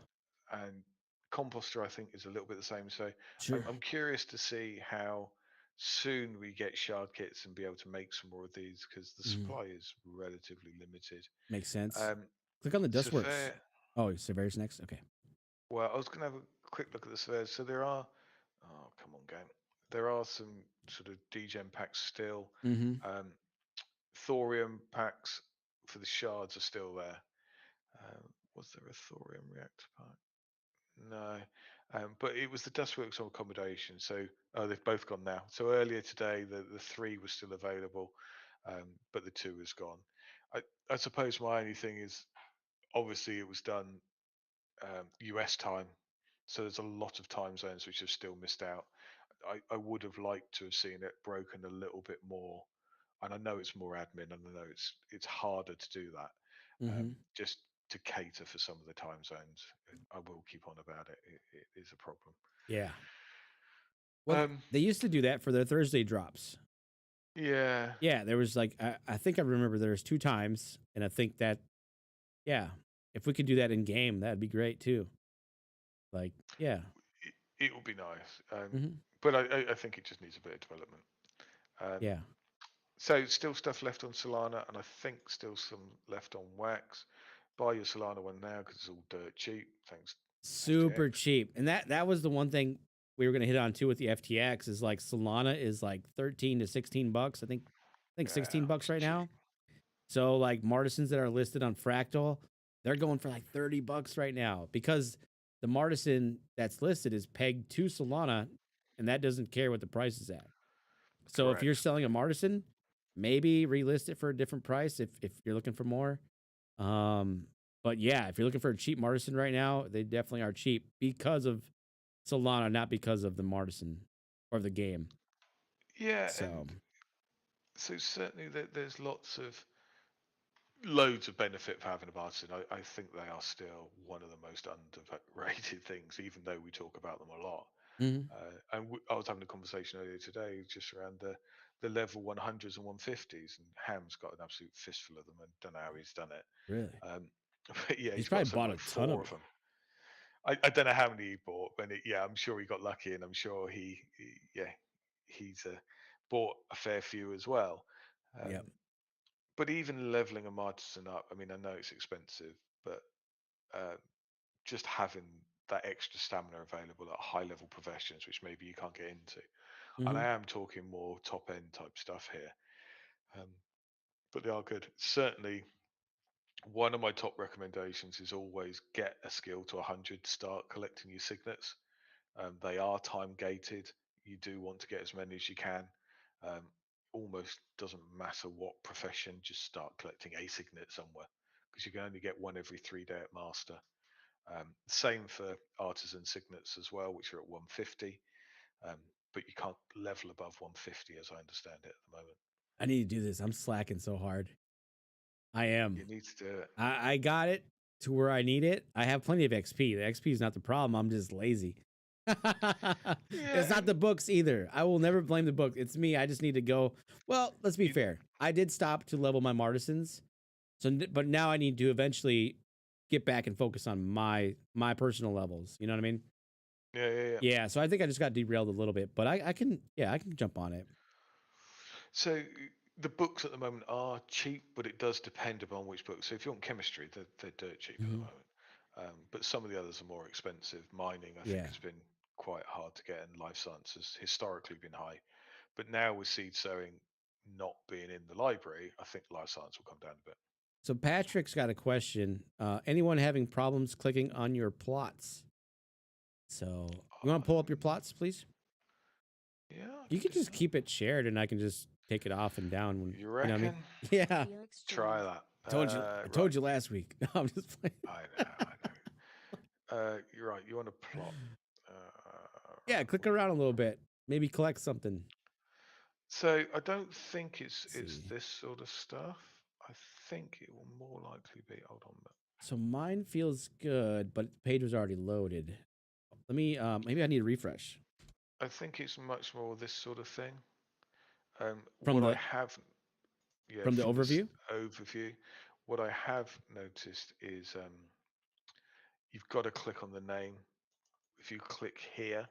And composter, I think, is a little bit the same. So sure. I'm curious to see how soon we get shard kits and be able to make some more of these because the Mhm. supply is relatively limited. Makes sense. Um, Click on the Dustworks. Surveyor, Oh, Surveyor's next. Okay. well, I was going to have a quick look at the surveyors. So there are, oh, come on, game. There are some sort of degen packs still. Mm-hmm. Um, thorium packs for the shards are still there. Was there a thorium reactor pack? No, but it was the Dustworks on accommodation. So they've both gone now. So earlier today, the three was still available, but the two is gone. I, I suppose my only thing is obviously it was done US time, so there's a lot of time zones which have still missed out. I would have liked to have seen it broken a little bit more, and I know it's more admin, and I know it's harder to do that, Mm-hmm. just to cater for some of the time zones. I will keep on about it. It is a problem. Yeah. Well, Um, they used to do that for their Thursday drops. yeah, Yeah, there was like I think I remember there was two times, and I think that yeah, if we could do that in game, that'd be great too. Like yeah. it will be nice, Mm-hmm. but I think it just needs a bit of development. Um, Yeah. so still stuff left on Solana, and I think still some left on Wax. Buy your Solana one now because it's all dirt cheap. Thanks FTX. Super cheap. And that was the one thing we were gonna hit on too with the FTX is like Solana is like 13 to 16 bucks. I think Yeah, 16 bucks it's right cheap. now. So like Martisans that are listed on Fractal, they're going for like 30 bucks right now because the Martisan that's listed is pegged to Solana and that doesn't care what the price is at. So if you're Correct. selling a Martisan, maybe relist it for a different price if you're looking for more. Um, but yeah, if you're looking for a cheap Martisan right now, they definitely are cheap because of Solana, not because of the Martisan or the game. Yeah, and So, so certainly there's loads of benefit for having a Martin. I think they are still one of the most underrated things, even though we talk about them a lot. mhm, I was having a conversation earlier today just around the level 100s and 150s, and Ham's got an absolute fistful of them, and don't know how he's done it. really, Um, but yeah, he's he's probably got something bought a like ton of four of them. them. I don't know how many he bought, but yeah, I'm sure he got lucky, and I'm sure yeah, he's bought a fair few as well. Um, Yep. but even leveling a Martisan up, I mean, I know it's expensive, but uh, just having that extra stamina available at high level professions, which maybe you can't get into. And Hmm. I am talking more top end type stuff here, um, but they are good. Certainly, one of my top recommendations is always get a skill to 100, start collecting your signets. They are time gated. You do want to get as many as you can. Um, Almost doesn't matter what profession, just start collecting a signet somewhere because you can only get one every 3 day at master. Same for artisan signets as well, which are at 150. um, but you can't level above 150, as I understand it at the moment. I need to do this. I'm slacking so hard. I am. You need to do it. I got it to where I need it. I have plenty of XP. The XP is not the problem. I'm just lazy. Yeah, It's not and the books either. I will never blame the book. It's me. I just need to go. Well, let's be you, fair. I did stop to level my martisans. So, but now I need to eventually get back and focus on my personal levels. You know what I mean? yeah, yeah, yeah. Yeah. So I think I just got derailed a little bit, but I can, yeah, I can jump on it. So the books at the moment are cheap, but it does depend upon which book. So if you want chemistry, they're dirt cheap at the Hmm. moment. But some of the others are more expensive. Mining, I think, Yeah. has been quite hard to get, and life science has historically been high. But now with seed sowing not being in the library, I think life science will come down a bit. So Patrick's got a question. Anyone having problems clicking on your plots? So you want to pull up your plots, please? Yeah, I You can can do just that. keep it shared, and I can just take it off and down when You you know what I mean. reckon? Yeah, Try that. I told you. I Right. told you last week. No, I'm just playing. I know, I know. You're right. You want to plot. Yeah, Right. click around a little bit. Maybe collect something. So I don't think it's Let's it's see. this sort of stuff. I think it will more likely be. Hold on, but So mine feels good, but the page was already loaded. Let me. Maybe I need a refresh I think it's much more this sort of thing. from What I the have, yeah, from the from this overview. overview, what I have noticed is you've got to click on the name. If you click here,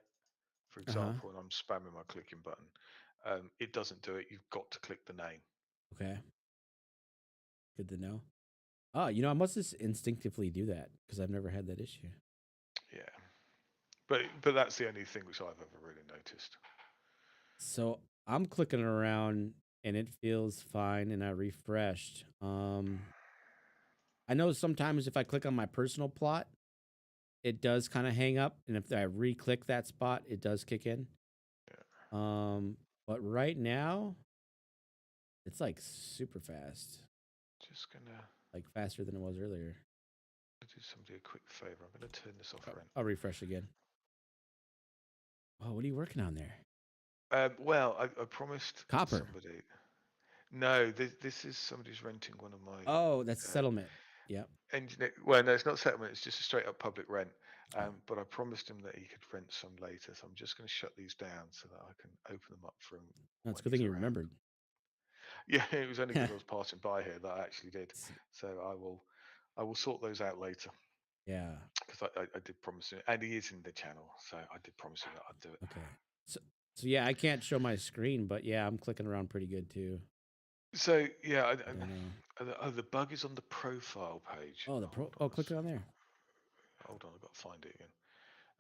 for Uh huh. example, and I'm spamming my clicking button, it doesn't do it. You've got to click the name. Okay. Good to know. Oh, I must just instinctively do that because I've never had that issue. Yeah, but that's the only thing which I've ever really noticed. So I'm clicking around and it feels fine, and I refreshed. I know sometimes if I click on my personal plot, it does kind of hang up, and if I re-click that spot, it does kick in. Yeah, Um, but right now, it's like super fast, just gonna like faster than it was earlier. do somebody a quick favor. I'm gonna turn this off, Oh, rent. I'll refresh again. Oh, what are you working on there? Well, I promised Copper. somebody. No, this is somebody's renting one of my Oh, that's uh, settlement. Yep. engineer. Well, no, it's not settlement. It's just a straight up public rent. Oh, But I promised him that he could rent some later, so I'm just going to shut these down so that I can open them up for him no, it's when a good thing he's you around. remembered. Yeah, it was only because I was passing by here that I actually did. See, So I will sort those out later yeah. because I did promise him, and he is in the channel, so I did promise him that I'd do it. Okay. So, so yeah, I can't show my screen, but yeah, I'm clicking around pretty good too. So yeah, I don't know. the bug is on the profile page. Oh, the Hold pro. on Oh, a click it on second. there. Hold on, I've got to find it again.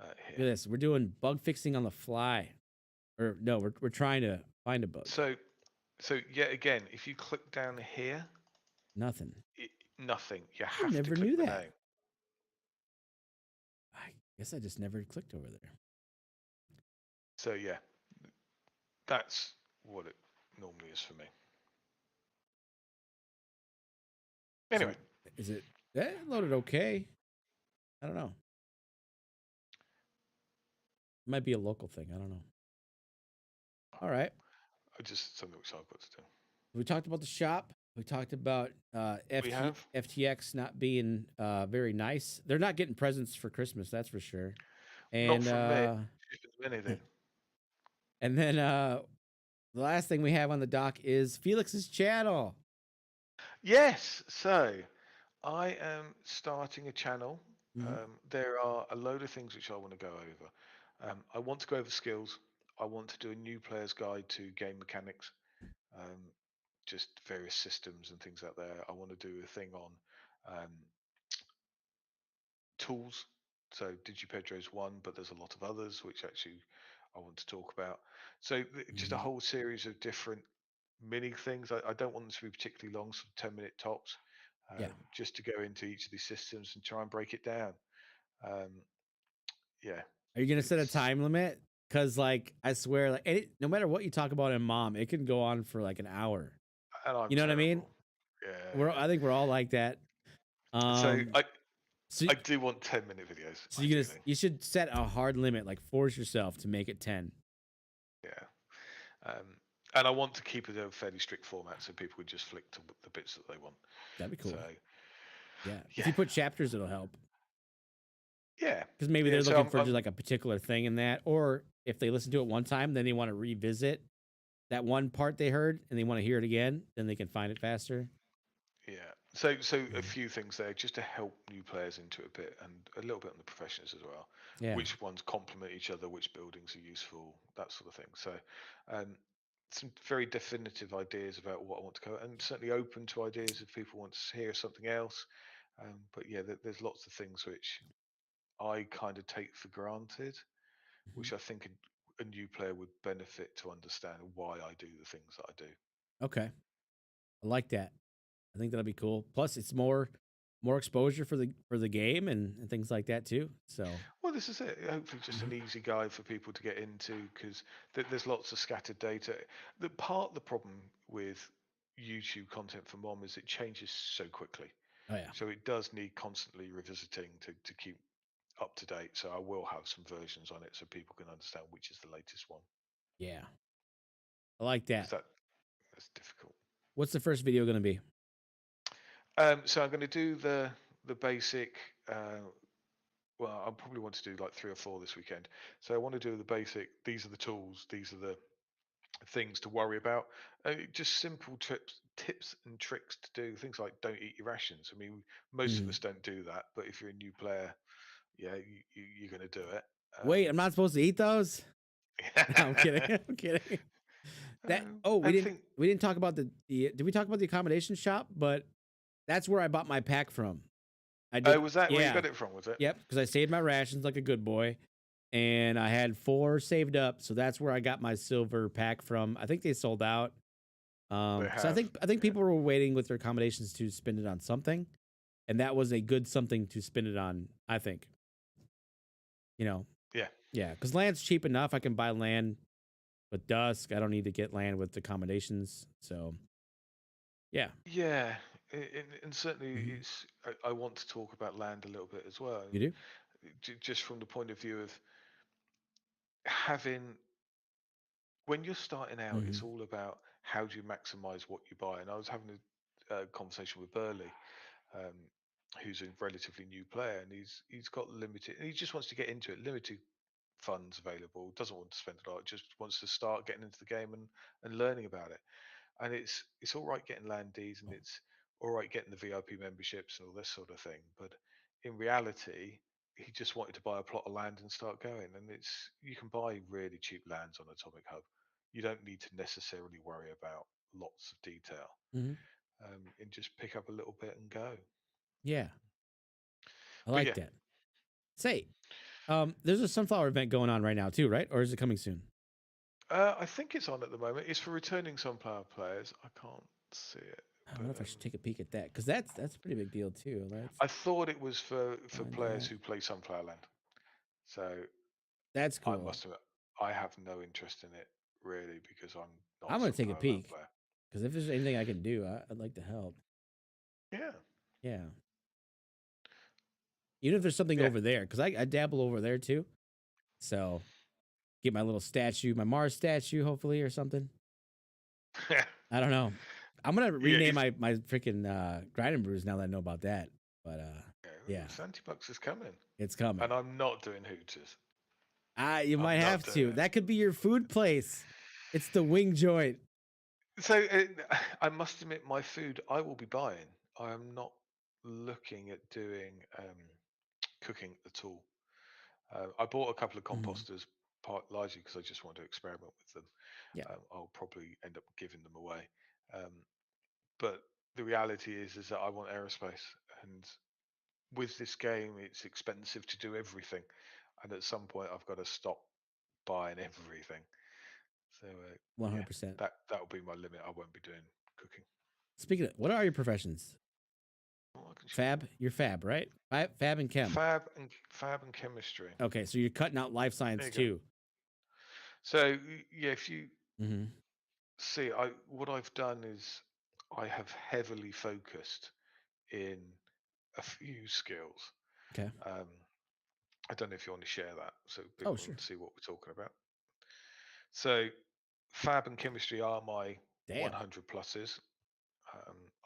Look Here. at this. We're doing bug fixing on the fly. Or no, we're trying to find a bug. So yet again, if you click down here, Nothing. nothing. You I have to never click knew the that. name. I guess I just never clicked over there. So yeah, that's what it normally is for me. So Anyway, is it that loaded okay? I don't know. It might be a local thing. I don't know. All right. just something which I've got to do. We talked about the shop. We talked about We have FTX not being very nice. They're not getting presents for Christmas, that's for sure. not And from me. If anything. and then the last thing we have on the dock is Felix's channel. Yes. So I am starting a channel. Mhm. There are a load of things which I want to go over. I want to go over skills. I want to do a new player's guide to game mechanics, um, just various systems and things out there. I want to do a thing on um, tools. So DigiPedro's one, but there's a lot of others which actually I want to talk about. So just a Mhm. whole series of different mini things. I don't want them to be particularly long, sort of 10-minute tops, Yeah. just to go into each of these systems and try and break it down. Um, yeah, Are you gonna set a it's time limit? Cause like I swear, like no matter what you talk about in mom, it can go on for like an hour. and I'm You know what I mean? terrible. Yeah. I think we're all like that. So Um, so I do want 10-minute videos so ideally. you should set a hard limit, like force yourself to make it 10. Yeah. Um, and I want to keep it a fairly strict format so people would just flick to the bits that they want. That'd be So cool. Yeah. If yeah, you put chapters, it'll help. yeah, Because maybe yeah. they're So looking for just like a particular thing in that, or if they listen to it one time, then they want to revisit that one part they heard and they want to hear it again, then they can find it faster. yeah. So a Mhm. few things there just to help new players into it a bit, and a little bit on the professionals as well. Yeah. Which ones complement each other? Which buildings are useful? That sort of thing. So, um, some very definitive ideas about what I want to cover, and certainly open to ideas if people want to hear something else. But yeah, there's lots of things which I kind of take for granted, Mhm. which I think a new player would benefit to understand why I do the things that I do. Okay. I like that. I think that'll be cool. Plus, it's more exposure for the game and things like that too. So, Well, this is it. Hopefully, just mhm. an easy guide for people to get into because there's lots of scattered data. The part of the problem with YouTube content for mom is it changes so quickly. Oh yeah, So it does need constantly revisiting to keep up to date. So I will have some versions on it so people can understand which is the latest one yeah, I like that. because that's difficult. What's the first video going to be? So I'm going to do the basic. Well, I probably want to do like 3 or 4 this weekend. So I want to do the basic. These are the tools. These are the things to worry about. Just simple tips and tricks to do. Things like don't eat your rations. I mean, most of Mhm. us don't do that, but if you're a new player, yeah, you're going to do it. Wait, I'm not supposed to eat those? No, I'm kidding. I'm kidding. That oh, I think. we didn't talk about the did we talk about the accommodation shop? But that's where I bought my pack from. I did, Was that where you yeah, got it from? Was it? yep. Because I saved my rations like a good boy, and I had 4 saved up, so that's where I got my silver pack from. I think they sold out. They So have. I think Yeah. people were waiting with their accommodations to spend it on something, and that was a good something to spend it on. I think, you know, Yeah. yeah, because land's cheap enough. I can buy land with Dusk. I don't need to get land with accommodations. So yeah, Yeah. And certainly, hmm I want to talk about land a little bit as well, you do. just from the point of view of having when you're starting out, Hmm it's all about how do you maximize what you buy. And I was having a conversation with Burley, um, who's a relatively new player, and he's got limited, and he just wants to get into it. Limited funds available, doesn't want to spend a lot, just wants to start getting into the game and learning about it. And it's all right getting land deeds, and it's all right getting the VIP memberships and all this sort of thing. But in reality, he just wanted to buy a plot of land and start going. And it's you can buy really cheap lands on Atomic Hub. You don't need to necessarily worry about lots of detail. hmm And just pick up a little bit and go. Yeah, I But like yeah, that. Say, there's a sunflower event going on right now too, right? Or is it coming soon? I think it's on at the moment. It's for returning Sunflower players. I can't see it, I but wonder if I should take a peek at that because that's a pretty big deal too. Let's I thought it was for find players that. who play Sunflower Land. So That's I cool. must admit, I have no interest in it really because I'm not I'm a gonna take a Sunflower Land peek player. because if there's anything I can do, I'd like to help. Yeah, Yeah, even if there's something yeah, over there because I dabble over there too. So get my little statue, my Mars statue, hopefully or something. I don't know. I'm gonna yeah. rename my freaking grind and brews now that I know about that. But yeah, Santi is coming, it's coming. and I'm not doing Hooters. You might I'm not have doing to. it. That could be your food place. It's the wing joint. So I must admit, my food I will be buying. I am not looking at doing cooking at all. I bought a couple of Mhm. composters, largely because I just want to experiment with them. Yeah, I'll probably end up giving them away. Um, but the reality is that I want aerospace, and with this game, it's expensive to do everything, and at some point, I've got to stop buying everything. So yeah, 100%. that will be my limit. I won't be doing cooking. Speaking of, what are your professions? Well, I can show you. Fab, you're Fab, right? Fab and Chem. Fab and chemistry. Okay, so you're cutting out life There science you go. too. So yeah, if you Hmm see, what I've done is I have heavily focused in a few skills. Okay. Um, I don't know if you want to share that so Oh, people sure. can see what we're talking about. So fab and chemistry are my Damn. 100 pluses.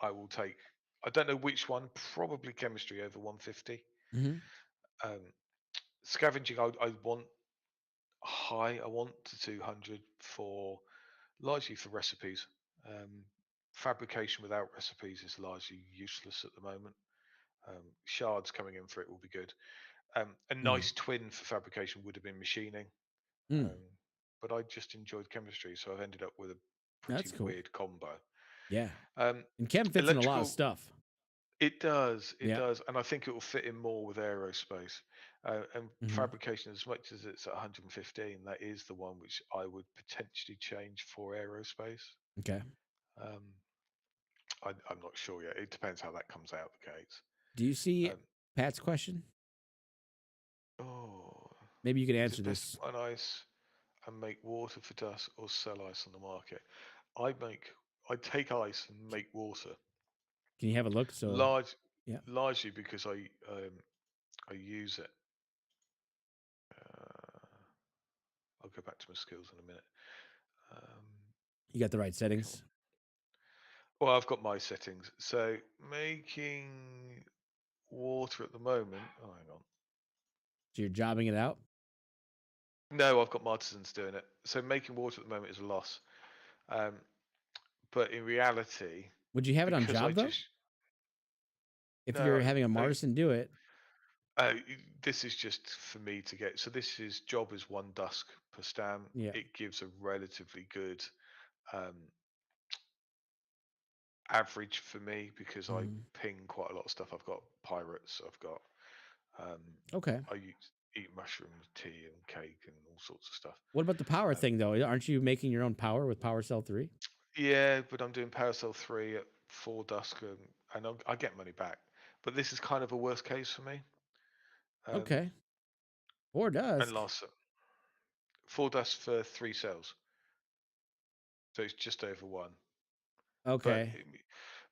I will take. I don't know which one. Probably chemistry over 150. Hmm. Um, Scavenging, I want high. I want to 200 for largely for recipes. Um, Fabrication without recipes is largely useless at the moment. Shards coming in for it will be good. A Mm. nice twin for fabrication would have been machining, Mm. um, but I just enjoyed chemistry, so I've ended up with a pretty That's cool. weird combo. Yeah. Um, And chem fits in a lot of Electrical, stuff. it Yeah. does, and I think it will fit in more with aerospace. And Hmm. fabrication, as much as it's at 115, that is the one which I would potentially change for aerospace. Okay. Um, I'm not sure yet. It depends how that comes out the gates. Do you see Um, Pat's question? oh, Maybe you could is it answer best this. to on ice and make water for dust or sell ice on the market? I make, I take ice and make water, Can you have a look? So, large, yeah, largely because I use it. Uh, I'll go back to my skills in a minute. Um, you got the right cool. settings. Well, I've got my settings. So making water at the moment. Oh, hang on. So you're jobbing it out. No, I've got my artisans doing it. So making water at the moment is a loss. Um, but in reality, Would you have it on because I job though? just If you're no, having a Martisan do it, uh, this is just for me to get. So this is job is one dusk per stam. yeah. It gives a relatively good um, average for me because I Mhm. ping quite a lot of stuff. I've got pirates. I've got um, Okay. eat mushrooms, tea, and cake, and all sorts of stuff. What about the power Um, thing though? Aren't you making your own power with Power Cell 3? yeah, but I'm doing Paracel 3 at 4 dusk, and I get money back. But this is kind of a worst case for me. Um, Okay. Or and Dusk. last 4 dusk for 3 cells, so it's just over one. But Okay.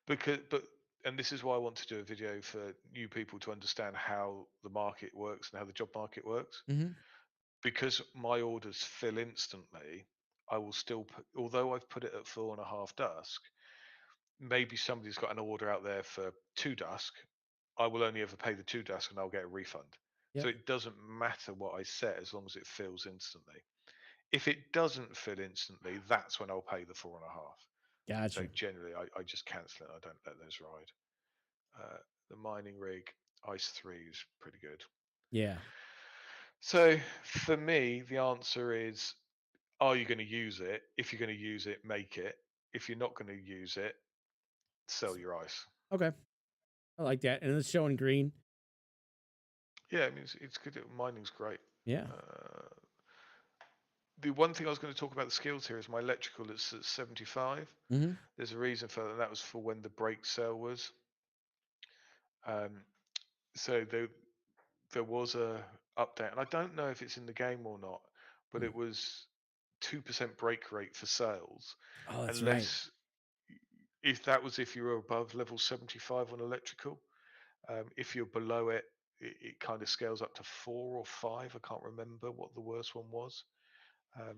but and this is why I want to do a video for new people to understand how the market works and how the job market works. Hmm. Because my orders fill instantly, I will still put, although I've put it at 4.5 dusk, maybe somebody's got an order out there for 2 dusk. I will only ever pay the 2 dusk and I'll get a refund. So Yep. it doesn't matter what I set as long as it fills instantly. If it doesn't fill instantly, that's when I'll pay the 4.5. So Gotcha. generally, I just cancel it. I don't let those ride. The mining rig, Ice 3 is pretty good. Yeah. So for me, the answer is, are you going to use it? If you're going to use it, make it. If you're not going to use it, sell your ice. Okay. I like that. And it's showing green. Yeah, I mean, it's good. Mining's great. Yeah. Uh, the one thing I was going to talk about the skills here is my electrical is at 75. Hmm. There's a reason for that. That was for when the break sale was. Um, so there was a update, and I don't know if it's in the game or not, but it was 2% break rate for sales, Oh, that's right. unless if that was if you were above level 75 on electrical. If you're below it, it kind of scales up to 4 or 5. I can't remember what the worst one was. Um,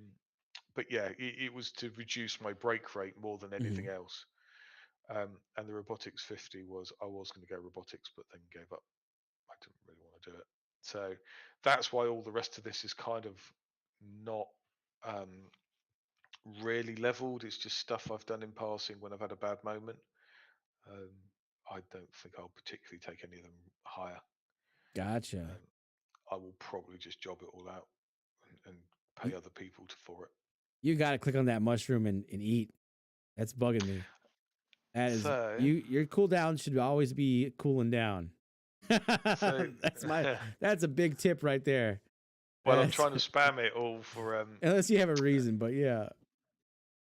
but yeah, it was to reduce my break rate more than anything Hmm. else. And the robotics 50 was I was going to go robotics, but then gave up. I didn't really want to do it. So that's why all the rest of this is kind of not um, really leveled. It's just stuff I've done in passing when I've had a bad moment. Um, I don't think I'll particularly take any of them higher. Gotcha. Um, I will probably just job it all out and You, pay other people for it. you got to click on that mushroom and eat. That's bugging me. That is So, you. Your cooldown should always be cooling down. so, that's my. That's a big tip right there. well, I'm That's trying to spam it all for. unless you have a reason, but yeah.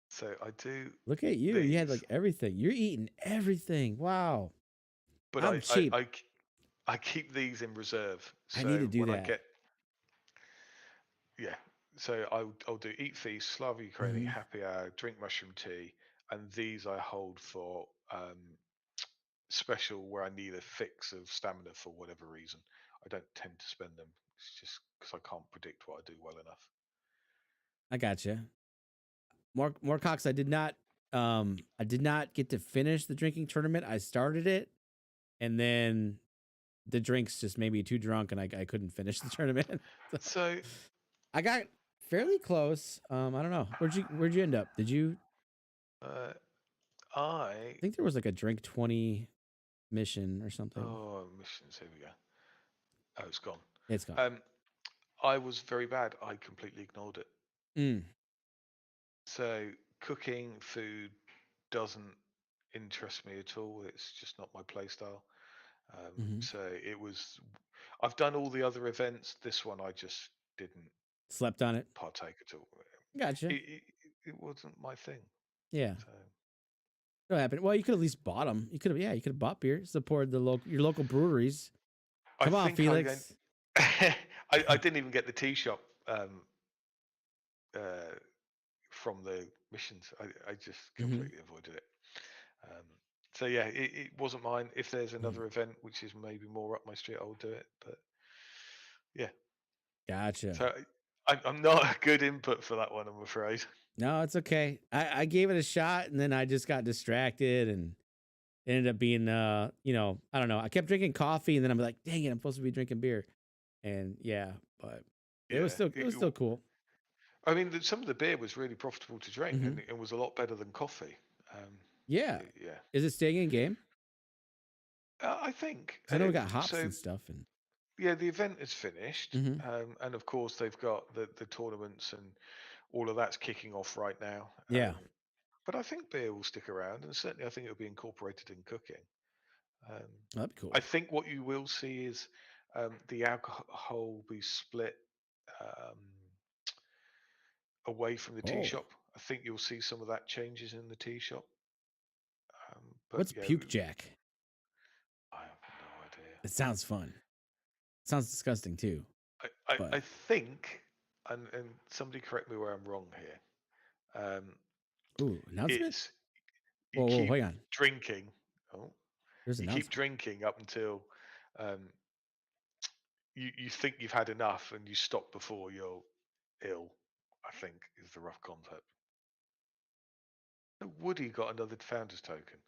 So I do Look at you. You had these, like everything. You're eating everything. Wow. but I'm cheap. I keep these in reserve. I need to So do when I that. get, yeah, so I'll do eat feast, Slava Ukraini, Hmm. happy hour, drink mushroom tea, and these I hold for special where I need a fix of stamina for whatever reason. I don't tend to spend them. It's just because I can't predict what I do well enough. I gotcha. more Cox. I did not get to finish the drinking tournament. I started it, and then the drinks just made me too drunk, and I couldn't finish the tournament. So So I got fairly close. I don't know. Where'd you end up? Did you? uh, I think there was like a drink 20 mission or something. missions. Here we go. Oh, it's gone. It's gone. Um, I was very bad. I completely ignored it. Mm. So cooking food doesn't interest me at all. It's just not my play style. Hmm. So it was. I've done all the other events. This one I just didn't Slept on it. partake at all. Gotcha. It wasn't my thing. Yeah. So What happened? Well, you could at least bought them. You could have, yeah, you could have bought beer, supported your local breweries. I Come on, think I went. Felix. I didn't even get the tea shop uh, from the missions. I just Hmm. completely avoided it. Um, so yeah, it wasn't mine. If there's Hmm. another event which is maybe more up my street, I'll do it. But yeah, Gotcha. so I'm not a good input for that one, I'm afraid. No, it's okay. I gave it a shot, and then I just got distracted and ended up being I don't know. I kept drinking coffee, and then I'm like, dang it, I'm supposed to be drinking beer. And yeah, but Yeah, it was still cool. I mean, some of the beer was really profitable to drink, Hmm. and it was a lot better than coffee. Um, Yeah. yeah, Is it staying in game? I think. Because I know we got hops So and stuff. And yeah, the event is finished, hmm. and of course they've got the tournaments and all of that's kicking off right now. Yeah, But I think beer will stick around, and certainly I think it'll be incorporated in cooking. Um, that'd be cool. I think what you will see is the alcohol will be split um, away from the tea Oh, shop. I think you'll see some of that changes in the tea shop. But what's yeah, puke jack? I have no idea. It sounds fun. Sounds disgusting too. I But think, and somebody correct me where I'm wrong here. ooh, announcement? It's you Whoa, keep hang on. drinking. Oh, There's an you keep announcement. drinking up until um, you think you've had enough, and you stop before you're ill. I think is the rough concept. Woody got another founder's token.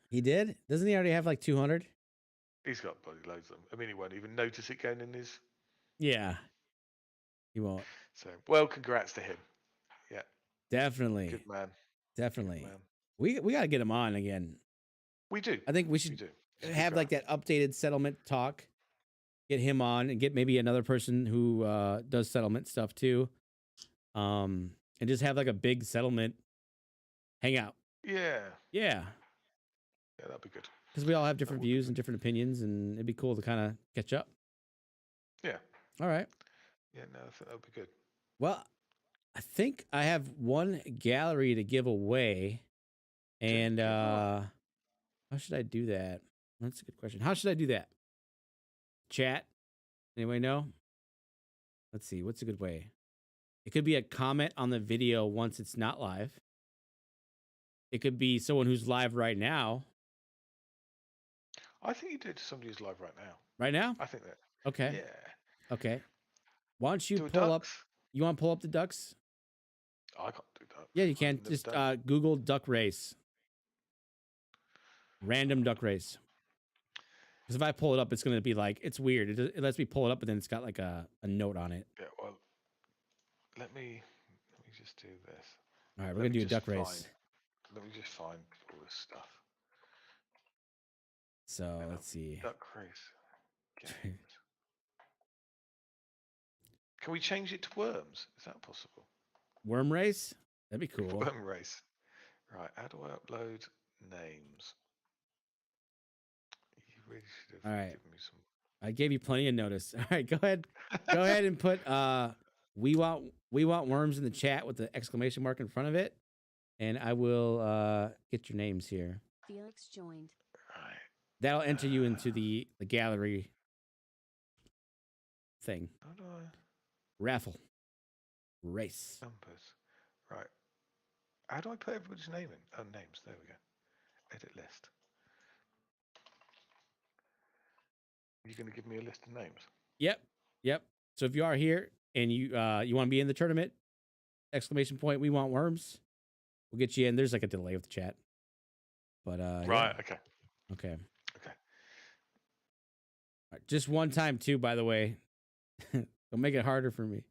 He did? Doesn't he already have like 200? He's got bloody loads of them. I mean, he won't even notice it going in his. Yeah, he won't. So, well, congrats to him. Yeah, Definitely, good man. Good definitely. man. We got to get him on again. We do. I think we We should do. It's a good have guy. like that updated settlement talk. Get him on and get maybe another person who does settlement stuff too. And just have like a big settlement hangout. Yeah. Yeah, Yeah, that'd be good. because we all have That different would be views and good. different opinions, and it'd be cool to kind of catch up. Yeah. All right. Yeah, no, I think that would be good. Well, I think I have one gallery to give away, and Give away. how should I do that? That's a good question. How should I do that? Chat? Anybody know? Let's see. What's a good way? It could be a comment on the video once it's not live. It could be someone who's live right now. I think you do it to somebody who's live right now. Right now? I think that. Okay. Yeah. Okay. Why don't you Do a pull up? ducks. You want to pull up the ducks? I can't do ducks. Yeah, you can. I've never Just done it. Google duck race. Random duck race. Because if I pull it up, it's going to be like, it's weird. It lets me pull it up, but then it's got like a note on it. Yeah. Well, let me just do this. All right, we're Let going me to do a just duck find. race. Let me just find all this stuff. So Hang on. let's see. Duck race games. Can we change it to worms? Is that possible? Worm race? That'd be cool. Worm race. Right. How do I upload names? You really should All have right. given me some. I gave you plenty of notice. All right, go ahead. Go ahead and put we want worms in the chat with the exclamation mark in front of it. And I will get your names here. Felix joined. Right. That'll enter you into the gallery thing. How do I? Raffle. Race. Numbers. Right. How do I put everybody's name in? Oh, names. There we go. Edit list. You're going to give me a list of names? Yep. Yep. So if you are here and you want to be in the tournament, exclamation point, we want worms. We'll get you in. There's like a delay with the chat, but Right. yeah. Okay. Okay. Okay. All right, just one time too, by the way. Don't make it harder for me.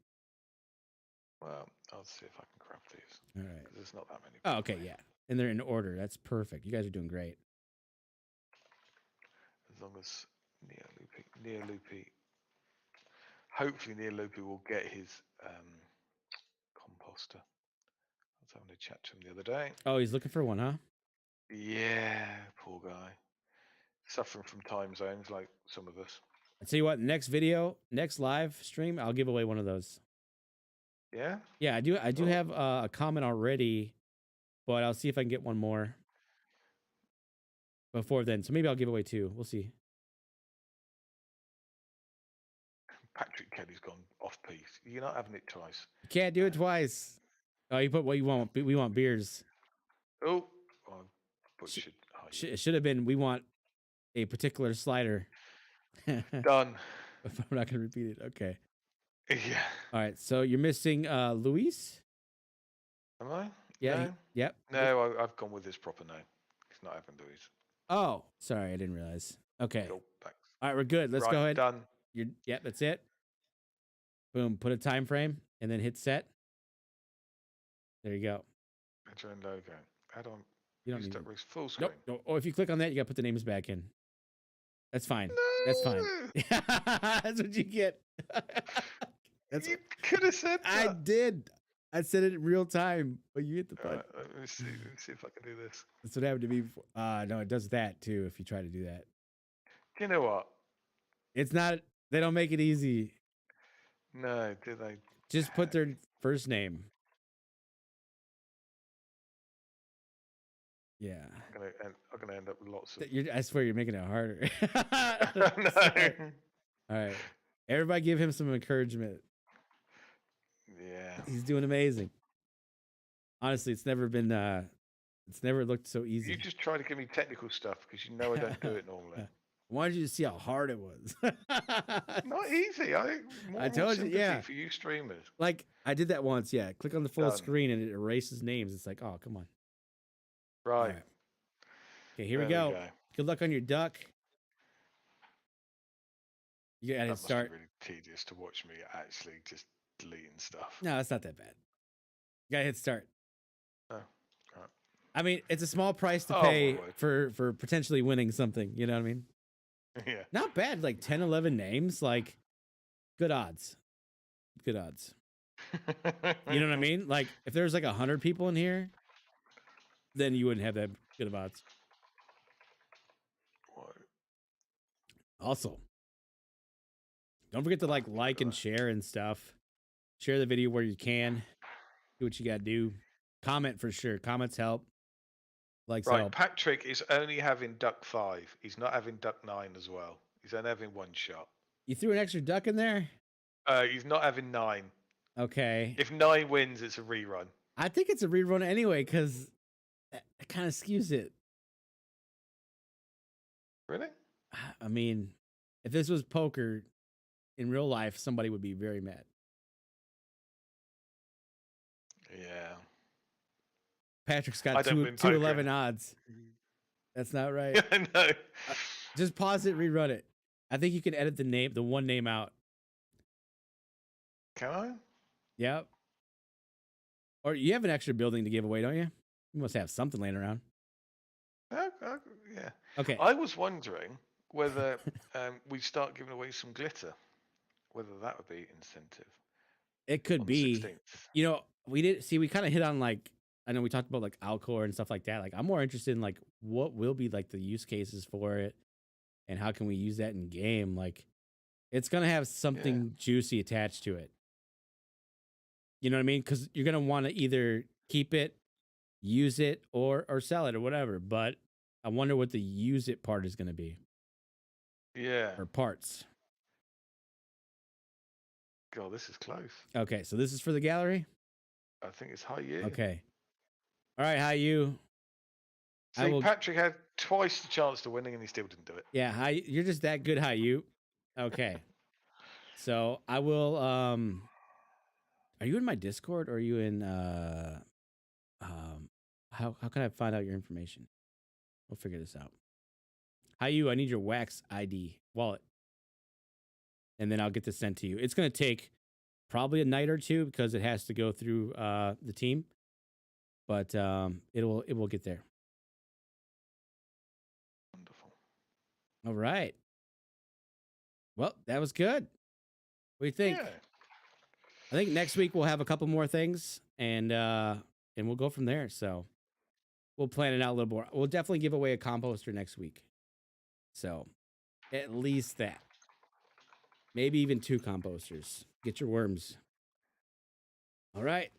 Well, I'll see if I can grab these. All right. Because there's not that many. Oh, okay, yeah. And they're in order. That's perfect. You guys are doing great. As long as Neoloopy. Hopefully Neoloopy will get his composter. I was having a chat to him the other day. Oh, he's looking for one, huh? Yeah, poor guy. Suffering from time zones like some of us. I tell you what, next video, next live stream, I'll give away one of those. Yeah? Yeah, I do. I do Cool. have a comment already, but I'll see if I can get one more before then. So maybe I'll give away two. We'll see. Patrick Kelly's gone off piece. You're not having it twice. You can't do it twice. Oh, you put what you want. We want beers. Oh, I butchered. It should have been. We want a particular slider. Done. I'm not gonna repeat it. Okay. Yeah. All right. So you're missing Luis. Am I? Yeah. No. Yep. No, I've gone with his proper name. He's not having Louis. Oh, sorry, I didn't realize. Okay. Cool. Thanks. All right, we're good. Let's Right, go ahead. Done. Yep, that's it. Boom. Put a time frame and then hit set. There you go. Join logo. Add on. You don't Use need that it. race full screen. Nope. Or if you click on that, you got to put the names back in. That's fine. No! That's fine. That's what you get. That's You could have said that. I did. I said it in real time, but you hit the button. Let me see if I can do this. That's what happened to me before. No, it does that too if you try to do that. You know what? It's not, they don't make it easy. No, do they? Just put their first name. Yeah. I'm gonna end up with lots of. I swear you're making it harder. No. All right. Everybody give him some encouragement. Yeah. He's doing amazing. Honestly, it's never looked so easy. You just try to give me technical stuff because you know I don't do it normally. I wanted you to see how hard it was. Not easy. I told you, yeah. For you streamers. Like I did that once. Yeah, click on the full Done. screen and it erases names. It's like, oh, come on. Right. Okay, here we go. Good luck on your duck. You gotta That start. must be really tedious to watch me actually just deleting stuff. No, it's not that bad. You gotta hit start. Oh, all right. I mean, it's a small price to pay for potentially winning something. You know what I mean? Yeah. Not bad. Like 10, 11 names. Like good odds. Good odds. You know what I mean? Like if there's like 100 people in here, then you wouldn't have that good of odds. What? Also, don't forget to like and share and stuff. Share the video where you can. Do what you gotta do. Comment for sure. Comments help. Likes Right, help. Patrick is only having duck 5. He's not having duck 9 as well. He's only having one shot. You threw an extra duck in there? He's not having 9. Okay. If 9 wins, it's a rerun. I think it's a rerun anyway, because it kind of skews it. Really? I mean, if this was poker in real life, somebody would be very mad. Yeah. Patrick's got 211 odds. That's not right. No. Just pause it, rerun it. I think you can edit the one name out. Can I? Yep. Or you have an extra building to give away, don't you? You must have something laying around. Yeah. Okay. I was wondering whether we start giving away some glitter, whether that would be incentive. It could be. 16th. You know, we kind of hit on like, I know we talked about like Alcor and stuff like that. Like I'm more interested in like what will be like the use cases for it and how can we use that in game? Like it's going to have something juicy attached to it. You know what I mean? Because you're going to want to either keep it, use it, or sell it or whatever. But I wonder what the use it part is going to be. Yeah. Or parts. God, this is close. Okay, so this is for the gallery? I think it's high you. Okay. All right, how you? See, Patrick had twice the chance to winning and he still didn't do it. Yeah, you're just that good, how you? Okay. So I will are you in my Discord or are you in how can I find out your information? We'll figure this out. How you? I need your Wax ID wallet, and then I'll get this sent to you. It's gonna take probably a night or two because it has to go through the team, but it will get there. Wonderful. All right. Well, that was good. What do you think? Yeah. I think next week we'll have a couple more things, and we'll go from there. So we'll plan it out a little more. We'll definitely give away a composter next week. So at least that. Maybe even 2 composters. Get your worms. All right.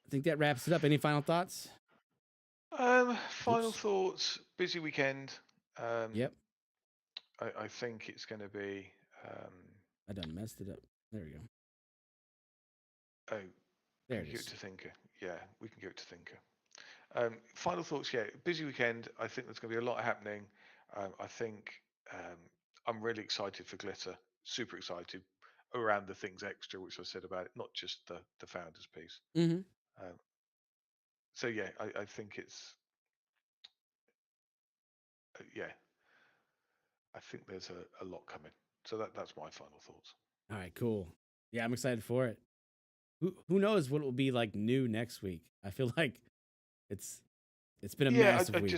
I think that wraps it up. Any final thoughts? Final Oops. thoughts. Busy weekend. Yep. I think it's going to be. I done messed it up. There we go. Oh, There can it you give it is. to Thinker? Yeah, we can give it to Thinker. Final thoughts. Yeah, busy weekend. I think there's going to be a lot happening. I think um, I'm really excited for Glitter. Super excited around the things extra, which I said about it, not just the founders piece. Mm-hmm. Um, so yeah, I think it's yeah. I think there's a lot coming. So that's my final thoughts. All right, cool. Yeah, I'm excited for it. Who knows what will be like new next week? I feel like it's it's been a Yeah, massive week.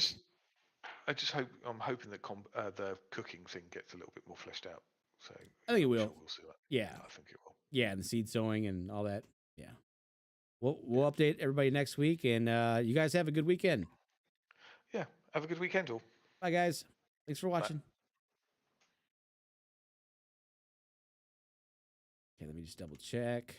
I just hope I'm hoping that the cooking thing gets a little bit more fleshed out. So I yeah, think it I'm will. sure we'll see that. Yeah. I think it will. Yeah, and the seed sowing and all that. Yeah. Yeah, We'll update everybody next week, and you guys have a good weekend. yeah. Have a good weekend, all. Bye, guys. Thanks for Bye. watching. Okay, let me just double check.